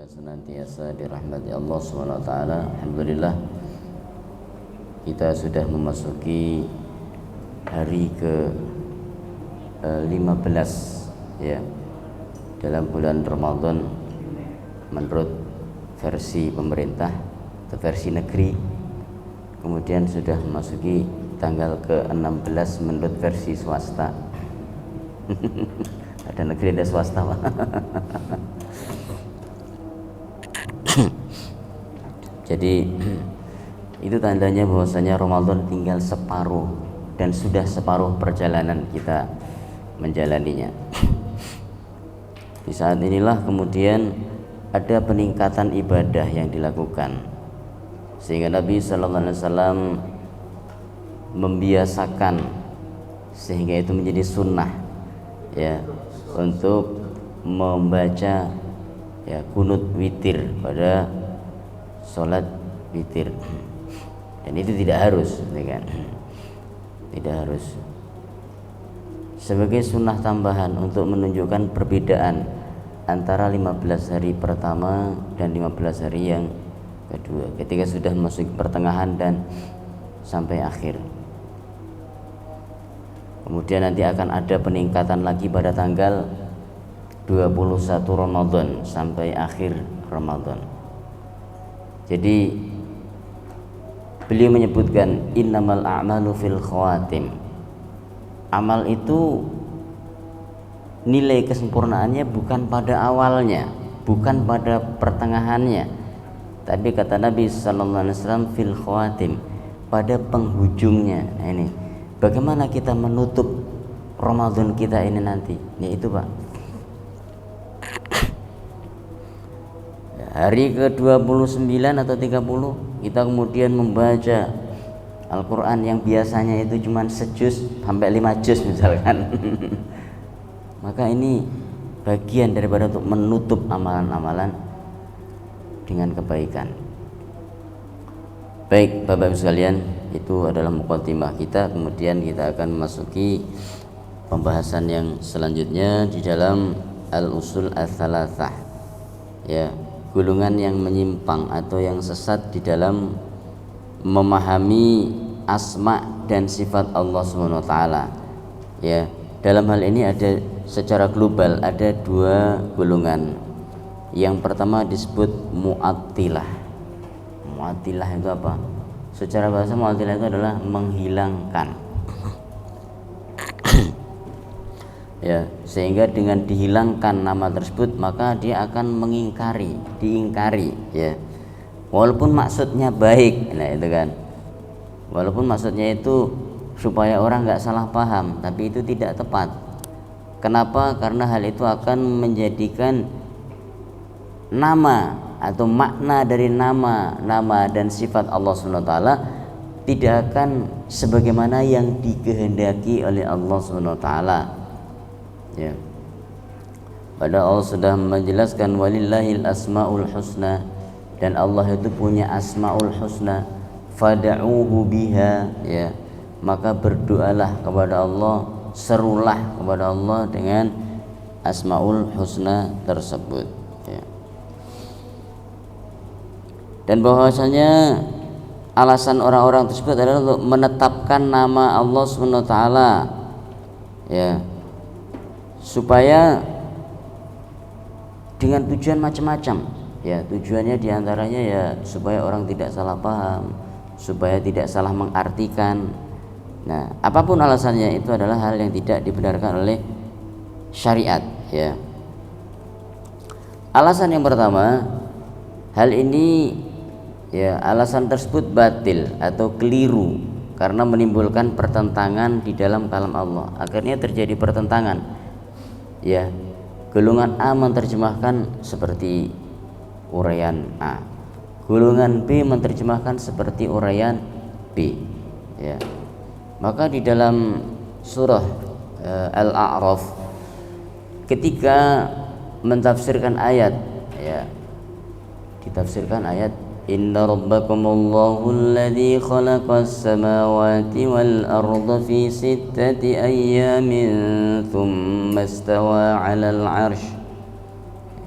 senantiasa dirahmati Allah SWT. Alhamdulillah, kita sudah memasuki hari ke 15 ya dalam bulan Ramadan menurut versi pemerintah atau versi negeri. Kemudian sudah memasuki tanggal ke-16 menurut versi swasta. Ada negeri, ada swasta, Pak. Jadi itu tandanya bahwasanya Ramadan tinggal separuh dan sudah separuh perjalanan kita menjalaninya. Di saat inilah kemudian ada peningkatan ibadah yang dilakukan, sehingga Nabi Sallallahu Alaihi Wasallam membiasakan sehingga itu menjadi sunnah ya untuk membaca ya kunut witir pada sholat witir, dan itu tidak harus, kan? Tidak harus, sebagai sunnah tambahan untuk menunjukkan perbedaan antara 15 hari pertama dan 15 hari yang kedua ketika sudah masuk pertengahan dan sampai akhir. Kemudian nanti akan ada peningkatan lagi pada tanggal 21 Ramadan sampai akhir Ramadan. Jadi beliau menyebutkan innamal a'malu fil khawatim. Amal itu nilai kesempurnaannya bukan pada awalnya, bukan pada pertengahannya, tapi kata Nabi sallallahu alaihi wasallam fil khawatim, pada penghujungnya. Nah, ini bagaimana kita menutup Ramadan kita ini nanti. Ini itu, Pak. Hari ke-29 atau 30 kita kemudian membaca Al-Quran yang biasanya itu cuma sejuz sampai 5 juz misalkan. Maka ini bagian daripada untuk menutup amalan-amalan dengan kebaikan. Baik Bapak Ibu sekalian, itu adalah muqaddimah kita. Kemudian kita akan memasuki pembahasan yang selanjutnya di dalam Al-Usul Ats-Tsalatsah ya, golongan yang menyimpang atau yang sesat di dalam memahami asma dan sifat Allah Subhanahu wa taala. Ya, dalam hal ini ada secara global ada dua golongan. Yang pertama disebut Mu'attilah. Mu'attilah itu apa? Secara bahasa Mu'attilah itu adalah menghilangkan. Ya, sehingga dengan dihilangkan nama tersebut maka dia akan mengingkari, diingkari ya. Walaupun maksudnya baik, nah itu kan. Walaupun maksudnya itu supaya orang nggak salah paham, tapi itu tidak tepat. Kenapa? Karena hal itu akan menjadikan nama atau makna dari nama dan sifat Allah Subhanahu wa taala tidak akan sebagaimana yang dikehendaki oleh Allah Subhanahu wa taala. Ya. Pada Allah sudah menjelaskan walillahil asmaul husna, dan Allah itu punya asmaul husna, fad'uuhu biha ya. Maka berdoalah kepada Allah, serulah kepada Allah dengan asmaul husna tersebut ya. Dan bahwasanya alasan orang-orang tersebut adalah untuk menetapkan nama Allah Subhanahu wa taala ya, supaya dengan tujuan macam-macam ya. Tujuannya diantaranya ya supaya orang tidak salah paham, supaya tidak salah mengartikan. Nah, apapun alasannya itu adalah hal yang tidak dibenarkan oleh syariat ya. Alasan yang pertama, hal ini ya, alasan tersebut batil atau keliru karena menimbulkan pertentangan di dalam kalam Allah. Akhirnya terjadi pertentangan ya. Golongan A menerjemahkan seperti uraian A, golongan B menerjemahkan seperti uraian B ya. Maka di dalam surah Al-A'raf ketika mentafsirkan ayat ya, ditafsirkan ayat inna rabbakumullahu alladzi khalaqas samawati wal arda fi sittati ayyamin thumma istawa 'alal 'arsy.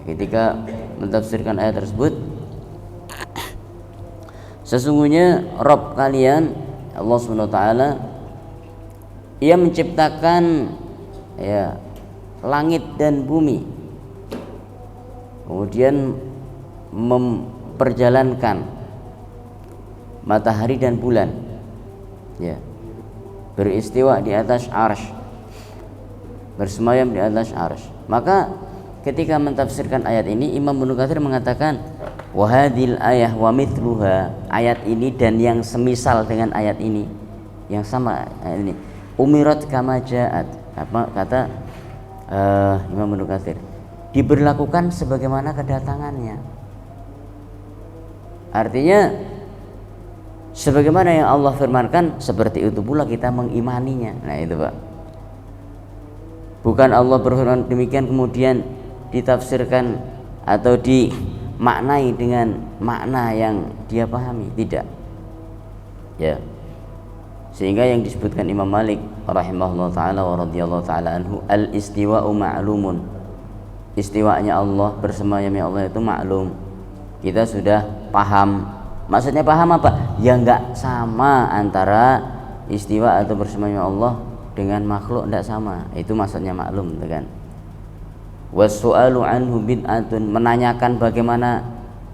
Ketika mentafsirkan ayat tersebut, sesungguhnya Rabb kalian Allah Subhanahu wa taala, Ia menciptakan ya langit dan bumi, kemudian memperjalankan matahari dan bulan, ya, beristiwa di atas arsy, bersemayam di atas arsy. Maka ketika mentafsirkan ayat ini, Imam Ibnu Katsir mengatakan wahadil ayah wa mithluha, ayat ini dan yang semisal dengan ayat ini, yang sama ayat ini, umirat kama ja'at, apa kata Imam Ibnu Katsir, diberlakukan sebagaimana kedatangannya. Artinya sebagaimana yang Allah firmankan, seperti itu pula kita mengimaninya. Nah itu Pak, bukan Allah berfirman demikian kemudian ditafsirkan atau dimaknai dengan makna yang dia pahami, tidak, ya. Sehingga yang disebutkan Imam Malik rahimahullah ta'ala wa radhiyallahu ta'ala anhu, al-istiwa'u ma'lumun, istiwa'nya Allah, bersemayamnya Allah itu maklum, kita sudah paham. Maksudnya paham apa? Ya enggak sama antara istiwa atau bersemayamnya Allah dengan makhluk, enggak sama. Itu maksudnya maklum, kan? Wasu'alu anhu bid'atun, menanyakan bagaimana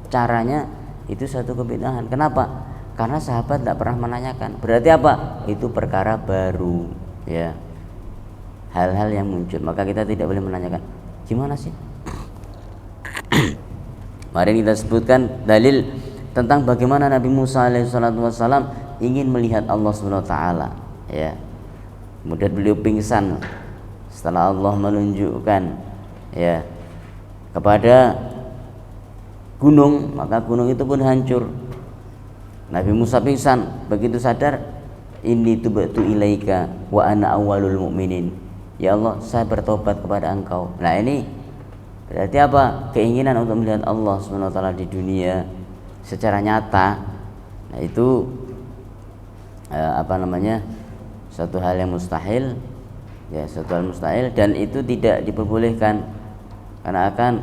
caranya itu satu kebid'ahan. Kenapa? Karena sahabat tidak pernah menanyakan. Berarti apa? Itu perkara baru, ya. Hal-hal yang muncul, maka kita tidak boleh menanyakan gimana sih. Mari kita sebutkan dalil tentang bagaimana Nabi Musa alaihissalam ingin melihat Allah Subhanahu wa taala, ya. Kemudian beliau pingsan setelah Allah menunjukkan, ya, kepada gunung, maka gunung itu pun hancur. Nabi Musa pingsan, begitu sadar, inni tubtu ilaika wa ana awwalul mu'minin, ya Allah, saya bertobat kepada Engkau. Nah ini berarti apa? Keinginan untuk melihat Allah Subhanahu wa taala di dunia secara nyata. Nah itu satu hal yang mustahil, ya, satu hal mustahil, dan itu tidak diperbolehkan karena akan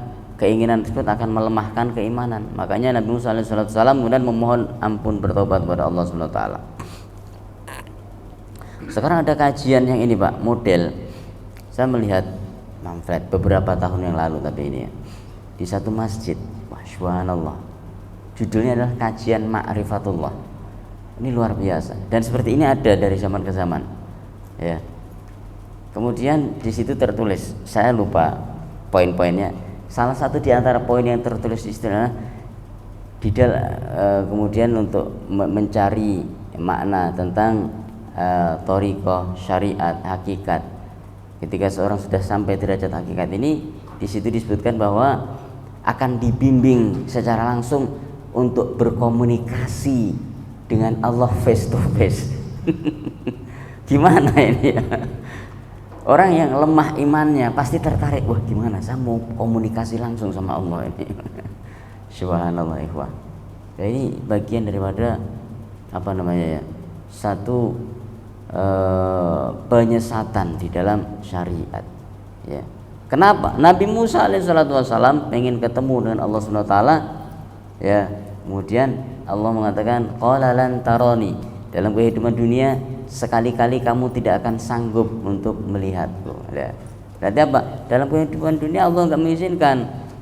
keinginan tersebut akan melemahkan keimanan. Makanya Nabi Musa alaihissalam kemudian memohon ampun, bertobat kepada Allah Subhanahu wa taala. Sekarang ada kajian yang ini Pak, model. Saya melihat pamflet beberapa tahun yang lalu, tapi ini ya, di satu masjid, wah subhanallah, judulnya adalah kajian ma'rifatullah. Ini luar biasa, dan seperti ini ada dari zaman ke zaman, ya. Kemudian di situ tertulis, saya lupa poin-poinnya. Salah satu di antara poin yang tertulis istilah kemudian untuk mencari makna tentang thariqah, syariat, hakikat. Ketika seorang sudah sampai derajat hakikat ini, di situ disebutkan bahwa akan dibimbing secara langsung untuk berkomunikasi dengan Allah face to face. Gimana ini ya? Orang yang lemah imannya pasti tertarik, wah gimana saya mau komunikasi langsung sama Allah ini. Subhanallah ikhwah. Ini bagian daripada satu penyesatan di dalam syariat, ya. Kenapa? Nabi Musa alaihissalam pengen ketemu dengan Allah Subhanahu wa taala, ya. Kemudian Allah mengatakan qala lan tarani, dalam kehidupan dunia sekali-kali kamu tidak akan sanggup untuk melihatku, ya. Berarti apa? Dalam kehidupan dunia Allah enggak mengizinkan.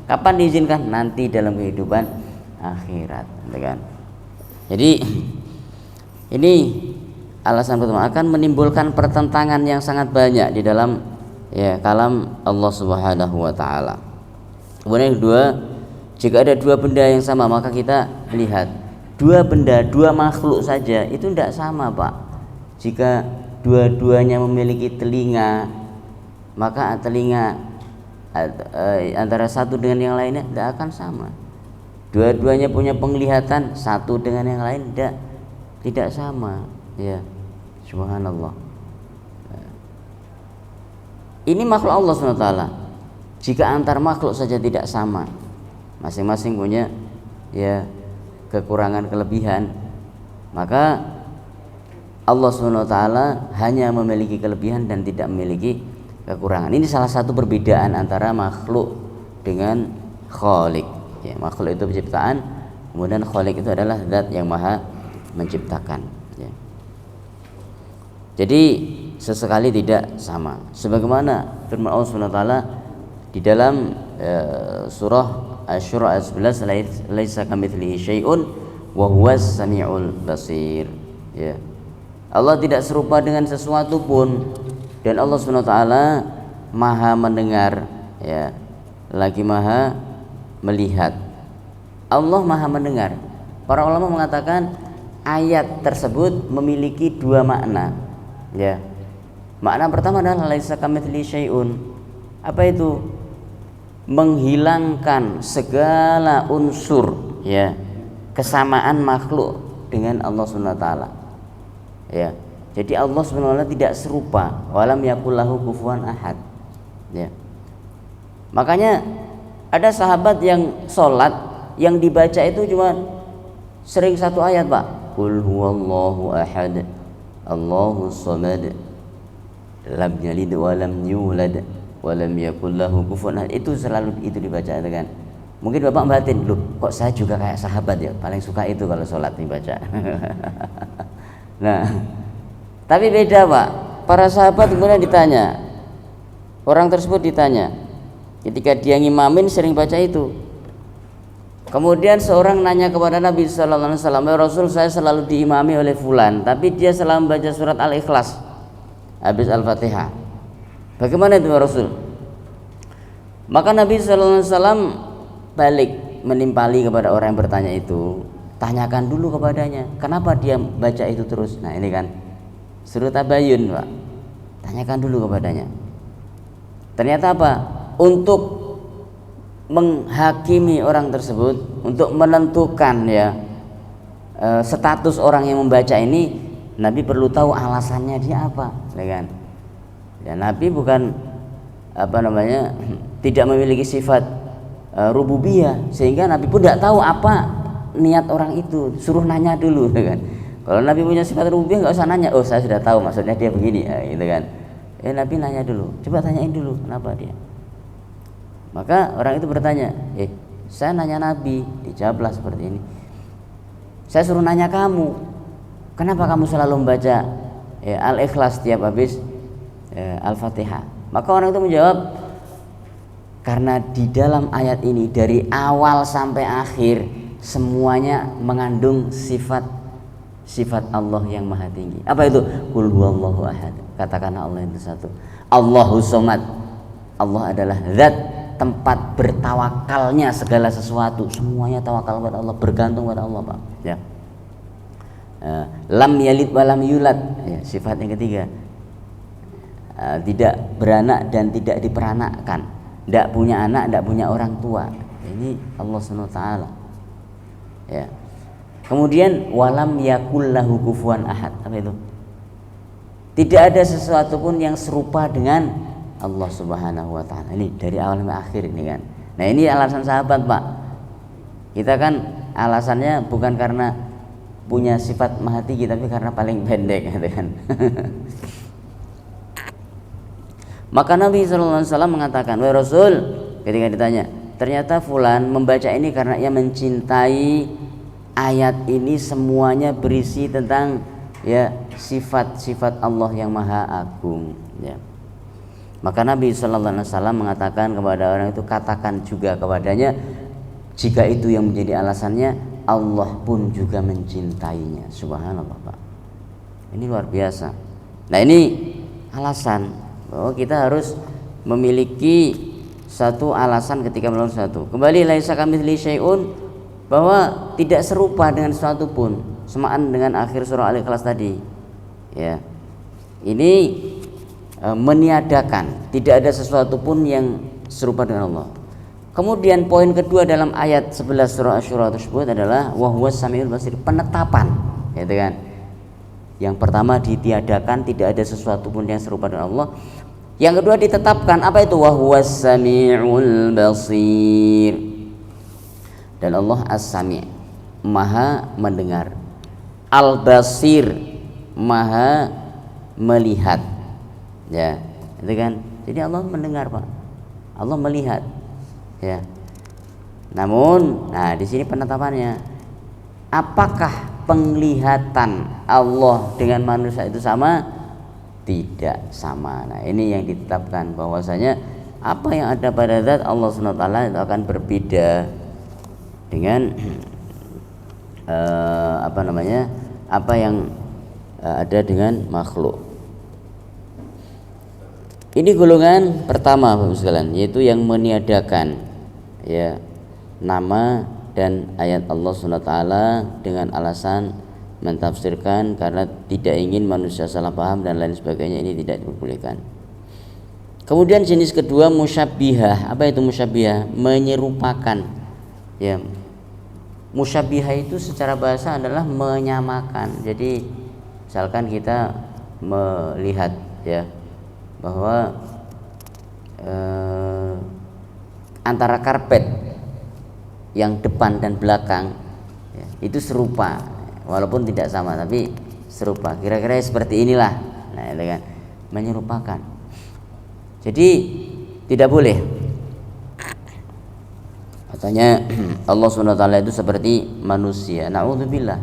Kapan diizinkan? Nanti dalam kehidupan akhirat, kan? Jadi ini alasan pertama, akan menimbulkan pertentangan yang sangat banyak di dalam, ya, kalam Allah Subhanahu wa taala. Kemudian yang kedua, jika ada dua benda yang sama, maka kita lihat dua benda, dua makhluk saja itu tidak sama, Pak. Jika dua-duanya memiliki telinga, maka telinga antara satu dengan yang lainnya tidak akan sama. Dua-duanya punya penglihatan, satu dengan yang lain tidak sama, ya. Subhanallah. Ini makhluk Allah SWT. Jika antar makhluk saja tidak sama, masing-masing punya, ya, kekurangan kelebihan, maka Allah SWT hanya memiliki kelebihan dan tidak memiliki kekurangan. Ini salah satu perbedaan antara makhluk dengan Khalik, ya, makhluk itu penciptaan, kemudian khaliq itu adalah zat yang maha menciptakan, ya. Jadi sesekali tidak sama, sebagaimana firman Allah Subhanahu wa taala di dalam surah Asy-Syura ayat 11, laisa kamitslihi syai'un wa huwas samiul basir, ya. Allah tidak serupa dengan sesuatu pun, dan Allah Subhanahu wa taala maha mendengar, ya, lagi maha melihat. Allah maha mendengar. Para ulama mengatakan ayat tersebut memiliki dua makna, ya. Makna pertama adalah laisa kamitslihi syai'un. Apa itu? Menghilangkan segala unsur, ya, kesamaan makhluk dengan Allah Subhanahu wa taala, ya. Jadi Allah Subhanahu wa taala tidak serupa, walam yakul lahu kufuwan ahad, ya. Makanya ada sahabat yang sholat yang dibaca itu cuma sering satu ayat, Pak. Qul huwallahu ahad, Allahus samad, lam yalid wa lam yulad wa lam yakul lahu kufuwan ahad. Itu selalu itu dibaca, kan. Mungkin Bapak batin, loh kok saya juga kayak sahabat ya, paling suka itu kalau sholat dibaca. Nah, tapi beda, Pak. Para sahabat kemudian ditanya, orang tersebut ditanya, ketika dia ngimamin sering baca itu. Kemudian seorang nanya kepada Nabi sallallahu alaihi wasallam, "Ya Rasul, saya selalu diimami oleh fulan, tapi dia selalu membaca surat Al-Ikhlas habis Al-Fatihah. Bagaimana itu ya Rasul?" Maka Nabi sallallahu alaihi wasallam balik menimpali kepada orang yang bertanya itu, tanyakan dulu kepadanya, kenapa dia baca itu terus. Nah, ini kan suruh tabayun, Pak. Tanyakan dulu kepadanya. Ternyata apa? Untuk menghakimi orang tersebut, untuk menentukan, ya, status orang yang membaca ini, Nabi perlu tahu alasannya dia apa, ya kan? Ya, Nabi bukan tidak memiliki sifat rububiyah, sehingga Nabi pun tidak tahu apa niat orang itu, suruh nanya dulu, ya kan? Kalau Nabi punya sifat rububiyah nggak usah nanya, oh saya sudah tahu maksudnya dia begini, ya, gitu kan? Nabi nanya dulu, coba tanyain dulu kenapa dia. Maka orang itu bertanya, saya nanya Nabi, dijawablah seperti ini. Saya suruh nanya kamu, kenapa kamu selalu membaca Al-Ikhlas tiap habis Al-Fatihah? Maka orang itu menjawab, karena di dalam ayat ini dari awal sampai akhir semuanya mengandung sifat Allah yang maha tinggi. Apa itu? Qul huwallahu ahad. Katakanlah Allah itu satu. Allahus samad. Allah adalah zat tempat bertawakalnya segala sesuatu. Semuanya tawakal kepada Allah, bergantung pada Allah, Pak. Ya. Lam yalid wa lam yulad. Ya, sifat yang ketiga. Tidak beranak dan tidak diperanakkan. Tidak punya anak, tidak punya orang tua. Ini Allah SWT, ya. Kemudian walam yakul lahu kufuwan ahad. Apa itu? Tidak ada sesuatu pun yang serupa dengan Allah Subhanahu wa taala. Ini dari awal sampai akhir ini, kan. Nah, ini alasan sahabat, Pak. Kita kan alasannya bukan karena punya sifat maha tinggi, tapi karena paling pendek, gitu kan. Maka Nabi sallallahu alaihi wasallam mengatakan, "Wahai Rasul," ketika ditanya, "ternyata fulan membaca ini karena ia mencintai ayat ini, semuanya berisi tentang, ya, sifat-sifat Allah yang maha agung, ya." Maka Nabi sallallahu alaihi wasallam mengatakan kepada orang itu, katakan juga kepadanya, jika itu yang menjadi alasannya, Allah pun juga mencintainya. Subhanallah, Pak. Ini luar biasa. Nah, ini alasan bahwa kita harus memiliki satu alasan ketika melakukan sesuatu. Kembali laisa kamitslihi syai'un, bahwa tidak serupa dengan sesuatu pun, semaan dengan akhir surah Al-Ikhlas tadi, ya. Ini meniadakan, tidak ada sesuatu pun yang serupa dengan Allah. Kemudian poin kedua dalam ayat 11 surah Asy-Syura tersebut adalah wa huwas samiul basir, penetapan, gitu kan. Yang pertama ditiadakan, tidak ada sesuatu pun yang serupa dengan Allah. Yang kedua ditetapkan, apa itu? Wa huwas samiul basir. Dan Allah as-sami', maha mendengar. Al-basir, maha melihat. Ya, itu kan. Jadi Allah mendengar, Pak. Allah melihat. Ya. Namun, nah di sini penetapannya, apakah penglihatan Allah dengan manusia itu sama? Tidak sama. Nah, ini yang ditetapkan bahwasanya apa yang ada pada zat Allah SWT itu akan berbeda dengan apa yang ada dengan makhluk. Ini golongan pertama Bapak sekalian, yaitu yang meniadakan ya nama dan ayat Allah SWT dengan alasan mentafsirkan karena tidak ingin manusia salah paham dan lain sebagainya. Ini tidak diperbolehkan. Kemudian jenis kedua musyabbihah. Apa itu musyabbihah? Menyerupakan. Ya, musyabbihah itu secara bahasa adalah menyamakan. Jadi misalkan kita melihat ya bahwa antara karpet yang depan dan belakang ya, itu serupa, walaupun tidak sama tapi serupa. Kira-kira seperti inilah. Nah, itu kan menyerupakan. Jadi tidak boleh. Katanya Allah SWT itu seperti manusia. Na'udzubillah.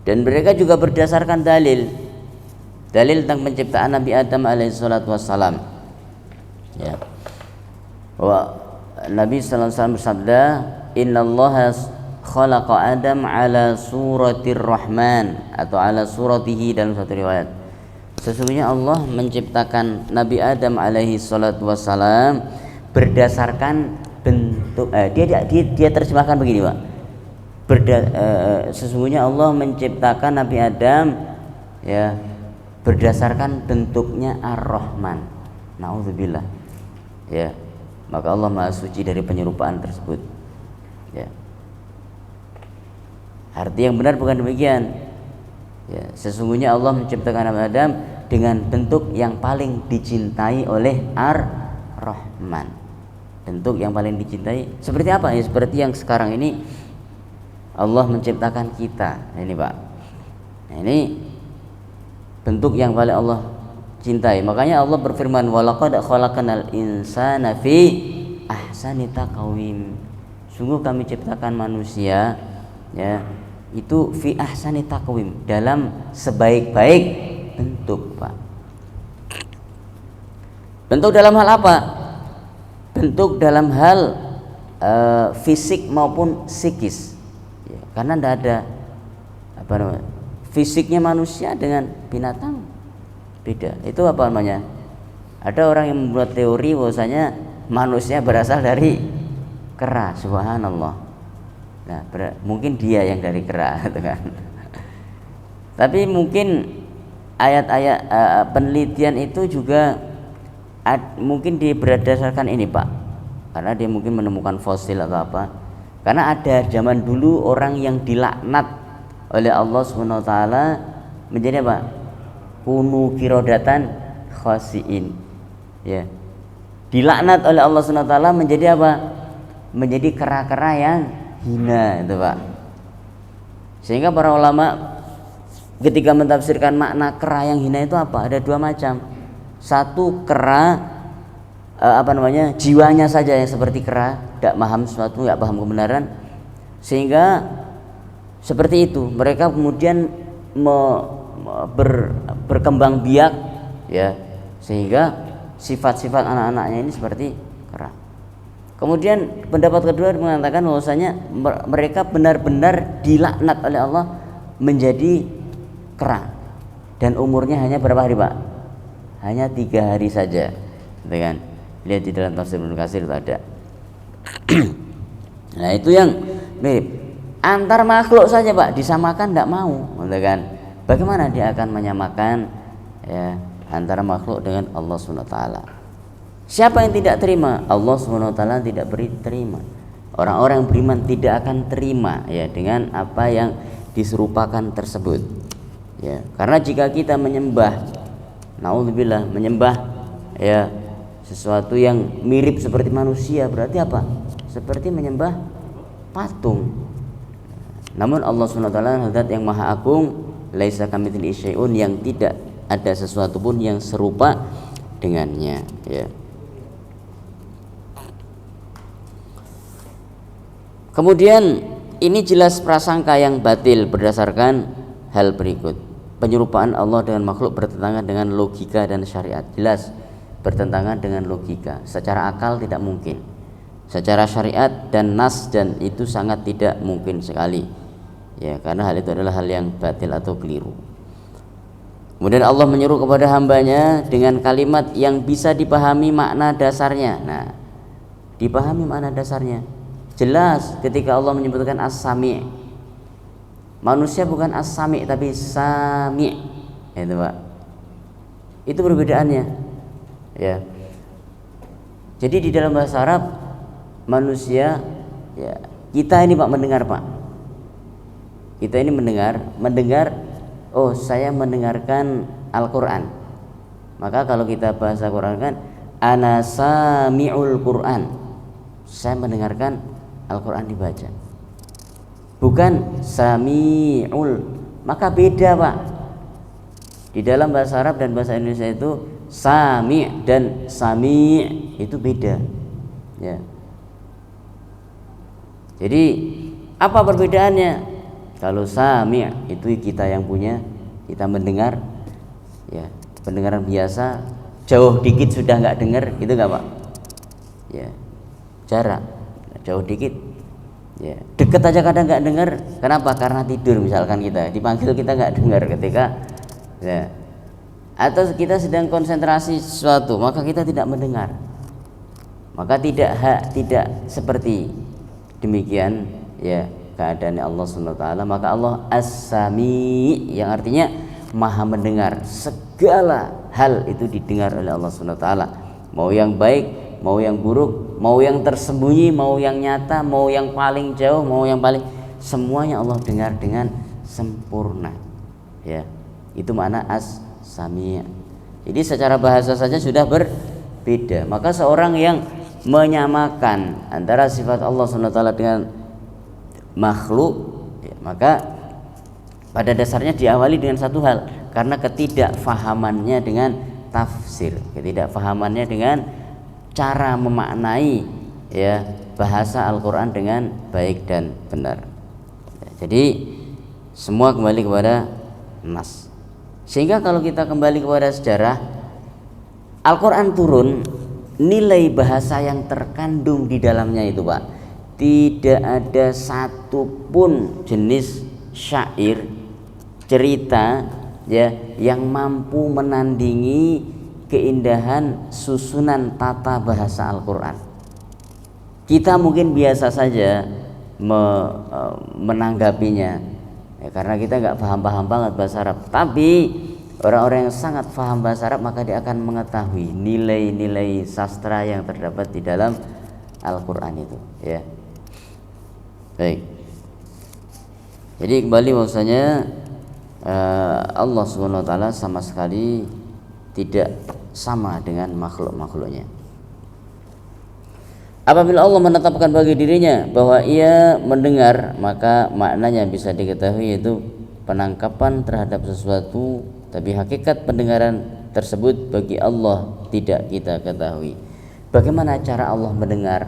Dan mereka juga berdasarkan dalil tentang penciptaan Nabi Adam alaihissalatu wassalam. Ya. Bahwa Nabi sallallahu alaihi wasallam bersabda, "Innallaha khalaqa Adam ala suratir Rahman," atau ala suratihi dalam satu riwayat. Sesungguhnya Allah menciptakan Nabi Adam alaihi salatu wassalam berdasarkan bentuk dia terjemahkan begini, Pak. Sesungguhnya Allah menciptakan Nabi Adam ya berdasarkan bentuknya Ar-Rahman. Na'udzubillah. Ya. Maka Allah Maha Suci dari penyerupaan tersebut. Ya. Arti yang benar bukan demikian. Ya, sesungguhnya Allah menciptakan Nabi Adam dengan bentuk yang paling dicintai oleh Ar-Rahman. Bentuk yang paling dicintai seperti apa? Ya, seperti yang sekarang ini Allah menciptakan kita. Nah, ini Pak. Nah, ini bentuk yang paling Allah cintai. Makanya Allah berfirman, walaqad khalaqnal insana fi ahsani taqwim. Sungguh kami ciptakan manusia ya itu fi ahsani taqwim, dalam sebaik-baik bentuk, Pak. Bentuk dalam hal apa? Bentuk dalam hal fisik maupun psikis. Ya, karena tidak ada fisiknya manusia dengan binatang beda. Itu apa namanya? Ada orang yang membuat teori bahwasanya manusia berasal dari kera. Subhanallah. Nah, mungkin dia yang dari kera, gitu kan. Tapi mungkin ayat-ayat penelitian itu juga mungkin berdasarkan ini, Pak. Karena dia mungkin menemukan fosil atau apa. Karena ada zaman dulu orang yang dilaknat oleh Allah SWT menjadi apa? Kunu kirodatan khasiin. Ya. Dilaknat oleh Allah SWT menjadi apa? Menjadi kera-kera yang hina, itu Pak. Sehingga para ulama ketika mentafsirkan makna kera yang hina itu apa? Ada dua macam. Satu, kera jiwanya saja yang seperti kera, tidak paham sesuatu, tidak paham kebenaran, sehingga seperti itu mereka kemudian berkembang biak ya, sehingga sifat-sifat anak-anaknya ini seperti kera. Kemudian pendapat kedua mengatakan bahwasanya mereka benar-benar dilaknat oleh Allah menjadi kera, dan umurnya hanya berapa hari, Pak? Hanya 3 hari saja, dengan lihat di dalam tafsir Ibnu Katsir itu ada. Nah, itu yang mirip. Antar makhluk saja, Pak, disamakan tidak mau, kan? Bagaimana dia akan menyamakan ya antara makhluk dengan Allah SWT? Siapa yang tidak terima? Allah SWT tidak beri terima. Orang-orang beriman tidak akan terima ya dengan apa yang diserupakan tersebut. Ya, karena jika kita menyembah, naudzubillah, menyembah ya sesuatu yang mirip seperti manusia, berarti apa? Seperti menyembah patung. Namun Allah SWT zat yang maha agung, laisa kamitslihi syai'un, yang tidak ada sesuatu pun yang serupa dengannya ya. Kemudian ini jelas prasangka yang batil berdasarkan hal berikut. Penyerupaan Allah dengan makhluk bertentangan dengan logika dan syariat. Jelas bertentangan dengan logika. Secara akal tidak mungkin. Secara syariat dan nas dan itu sangat tidak mungkin sekali. Ya, karena hal itu adalah hal yang batil atau keliru. Kemudian Allah menyeru kepada hambanya dengan kalimat yang bisa dipahami makna dasarnya. Nah, dipahami makna dasarnya. Jelas ketika Allah menyebutkan as-sami'. Manusia bukan as-sami' tapi sami'. Itu, Pak. Itu perbedaannya. Ya. Jadi di dalam bahasa Arab manusia, ya, kita ini Pak mendengar, Pak. Kita ini mendengar, oh saya mendengarkan Al-Quran. Maka kalau kita bahasa Quran kan ana sami'ul Quran, saya mendengarkan Al-Quran dibaca, bukan sami'ul. Maka beda, Pak. Di dalam bahasa Arab dan bahasa Indonesia itu sami' dan sami' itu beda, ya. Jadi apa perbedaannya? Kalau sami' itu kita yang punya, kita mendengar, ya, pendengaran biasa, jauh dikit sudah nggak dengar, gitu nggak, Pak? Ya, jarak jauh dikit, ya, deket aja kadang nggak dengar. Kenapa? Karena tidur misalkan, kita dipanggil kita nggak dengar ketika, ya, atau kita sedang konsentrasi sesuatu maka kita tidak mendengar. Maka tidak seperti demikian, ya, keadaannya Allah SWT. Maka Allah As-Sami, yang artinya maha mendengar, segala hal itu didengar oleh Allah SWT, mau yang baik, mau yang buruk, mau yang tersembunyi, mau yang nyata, mau yang paling jauh, mau yang paling, semuanya Allah dengar dengan sempurna, ya. Itu makna As-Sami'. Jadi secara bahasa saja sudah berbeda. Maka seorang yang menyamakan antara sifat Allah SWT dengan makhluk, ya, maka pada dasarnya diawali dengan satu hal, karena ketidakfahamannya dengan tafsir, ketidakfahamannya dengan cara memaknai, ya, bahasa Al-Quran dengan baik dan benar, ya. Jadi semua kembali kepada nas. Sehingga kalau kita kembali kepada sejarah, Al-Quran turun, nilai bahasa yang terkandung di dalamnya itu, Pak, tidak ada satupun jenis syair, cerita, ya, yang mampu menandingi keindahan susunan tata bahasa Al-Quran. Kita mungkin biasa saja menanggapinya, ya, karena kita nggak paham banget bahasa Arab. Tapi orang-orang yang sangat paham bahasa Arab maka dia akan mengetahui nilai-nilai sastra yang terdapat di dalam Al-Quran itu, ya. Baik. Jadi kembali bahwasanya Allah SWT sama sekali tidak sama dengan makhluk-makhluknya. Apabila Allah menetapkan bagi dirinya bahwa ia mendengar, maka maknanya bisa diketahui, yaitu penangkapan terhadap sesuatu, tapi hakikat pendengaran tersebut bagi Allah tidak kita ketahui. Bagaimana cara Allah mendengar?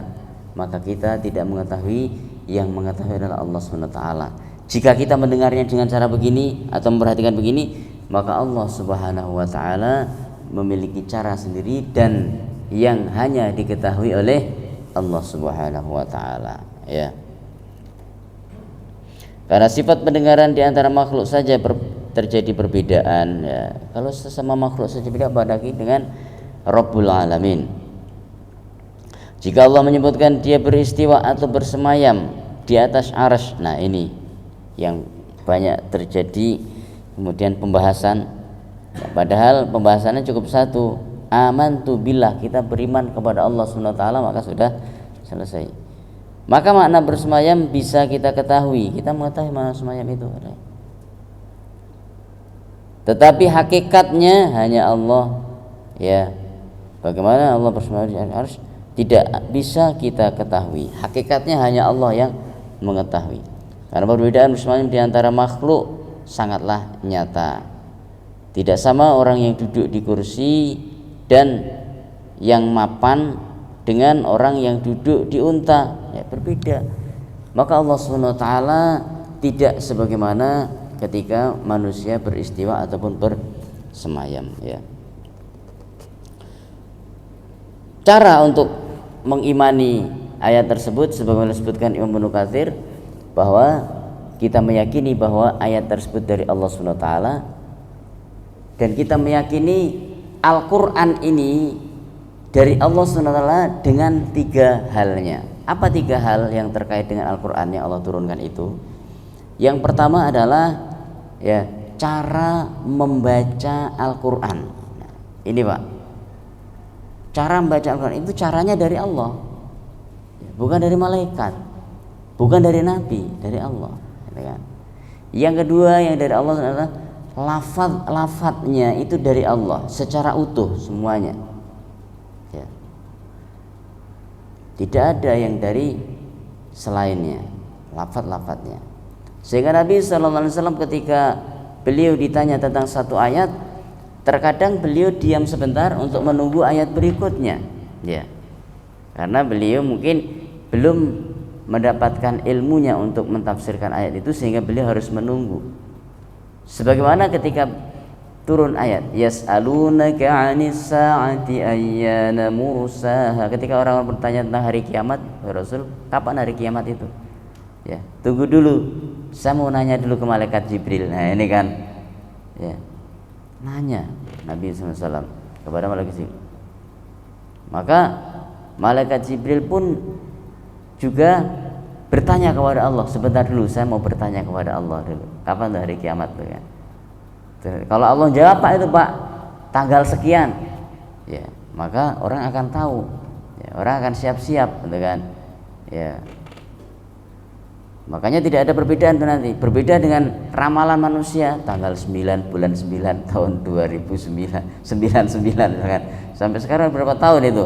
Maka kita tidak mengetahui, yang mengetahui adalah Allah SWT. Jika kita mendengarnya dengan cara begini atau memperhatikan begini, maka Allah Subhanahu wa Ta'ala memiliki cara sendiri dan yang hanya diketahui oleh Allah Subhanahu wa Ta'ala, ya. Karena sifat pendengaran di antara makhluk saja terjadi perbedaan, ya. Kalau sesama makhluk saja beda, apalagi dengan Rabbul Alamin. Jika Allah menyebutkan dia beristiwa atau bersemayam di atas arsy, nah ini yang banyak terjadi kemudian pembahasan, padahal pembahasannya cukup satu, amantu billah, kita beriman kepada Allah SWT, maka sudah selesai. Maka makna bersemayam bisa kita ketahui, kita mengetahui makna semayam itu, tetapi hakikatnya hanya Allah, ya. Bagaimana Allah bersemayam di arsy tidak bisa kita ketahui, hakikatnya hanya Allah yang mengetahui. Karena perbedaan bersemayam di antara makhluk sangatlah nyata. Tidak sama orang yang duduk di kursi dan yang mapan dengan orang yang duduk di unta, ya, berbeda. maka Allah Subhanahu wa taala tidak sebagaimana ketika manusia beristiwa ataupun bersemayam, ya. Cara untuk mengimani ayat tersebut sebagaimana disebutkan Imam Ibnu Katsir, bahwa kita meyakini bahwa ayat tersebut dari Allah Subhanahu wa taala, dan kita meyakini Al-Qur'an ini dari Allah Subhanahu wa taala dengan 3 halnya. Apa 3 hal yang terkait dengan Al-Qur'an yang Allah turunkan itu? Yang pertama adalah ya cara membaca Al-Qur'an. Nah, ini Pak, cara membaca Al-Qur'an itu caranya dari Allah, bukan dari malaikat, bukan dari nabi, dari Allah, gitu kan? Yang kedua yang dari Allah adalah lafaz-lafaznya itu dari Allah secara utuh semuanya, ya. Tidak ada yang dari selainnya lafaz-lafaznya. Sehingga Nabi SAW ketika beliau ditanya tentang satu ayat, terkadang beliau diam sebentar untuk menunggu ayat berikutnya, ya. Karena beliau mungkin belum mendapatkan ilmunya untuk mentafsirkan ayat itu, sehingga beliau harus menunggu. Sebagaimana ketika turun ayat yas'alunaka 'anis sa'ati ayyana mursaha, ketika orang bertanya tentang hari kiamat, ya Rasul, kapan hari kiamat itu? Ya, tunggu dulu, saya mau nanya dulu ke malaikat Jibril. Nah, ini kan, ya, nanya Nabi SAW kepada malaikat Jibril. Maka malaikat Jibril pun juga bertanya kepada Allah, sebentar dulu, saya mau bertanya kepada Allah dulu, kapan hari kiamat tuh kan? Kalau Allah jawab Pak itu Pak tanggal sekian, ya, maka orang akan tahu, ya, orang akan siap-siap, gitu kan, ya. Makanya tidak ada perbedaan tuh nanti, berbeda dengan ramalan manusia tanggal 9 bulan 9 tahun 2099 kan. Sampai sekarang berapa tahun itu?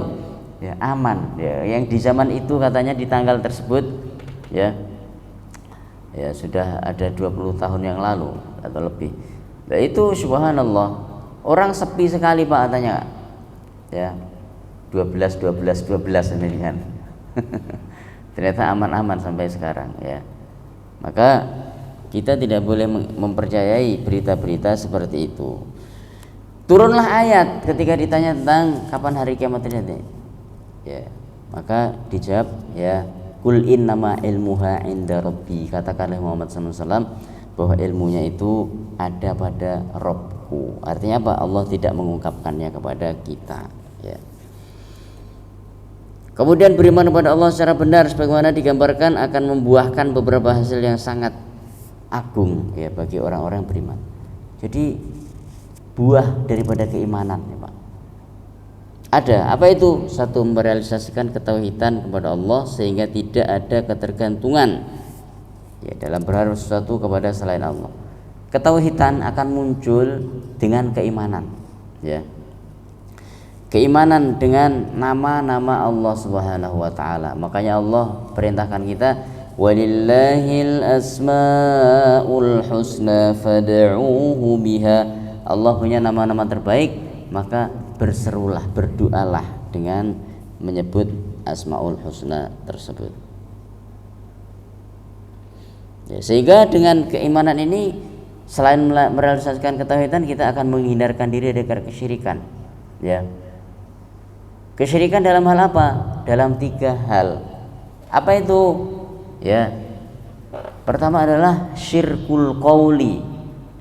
Ya, aman, ya. Yang di zaman itu katanya di tanggal tersebut, ya, ya sudah ada 20 tahun yang lalu atau lebih. Nah, itu subhanallah, orang sepi sekali Pak katanya, ya, 12 ini kan. Ternyata aman-aman sampai sekarang, ya. Maka kita tidak boleh mempercayai berita-berita seperti itu. Turunlah ayat ketika ditanya tentang kapan hari kiamat terjadi, ya, maka dijawab, ya, kul innama ilmuha inda rabbi, katakanlah Muhammad SAW bahwa ilmunya itu ada pada Rabbku. Artinya apa? Allah tidak mengungkapkannya kepada kita, ya. Kemudian beriman kepada Allah secara benar sebagaimana digambarkan akan membuahkan beberapa hasil yang sangat agung, ya, bagi orang-orang yang beriman. Jadi buah daripada keimanan, ya, Pak. Ada apa itu? Satu, merealisasikan ketauhidan kepada Allah sehingga tidak ada ketergantungan, ya, dalam berharap sesuatu kepada selain Allah. Ketauhidan akan muncul dengan keimanan, ya. Keimanan dengan nama-nama Allah Subhanahu wa taala. Makanya Allah perintahkan kita, walillahil asmaul husna fad'uuhu biha. Allah punya nama-nama terbaik, maka berserulah, berdoalah dengan menyebut asmaul husna tersebut. Ya, sehingga dengan keimanan ini selain merealisasikan ketauhidan, kita akan menghindarkan diri dari kesyirikan, ya. Kesyirikan dalam hal apa? Dalam 3 hal. Apa itu? Ya. Pertama adalah syirkul qauli,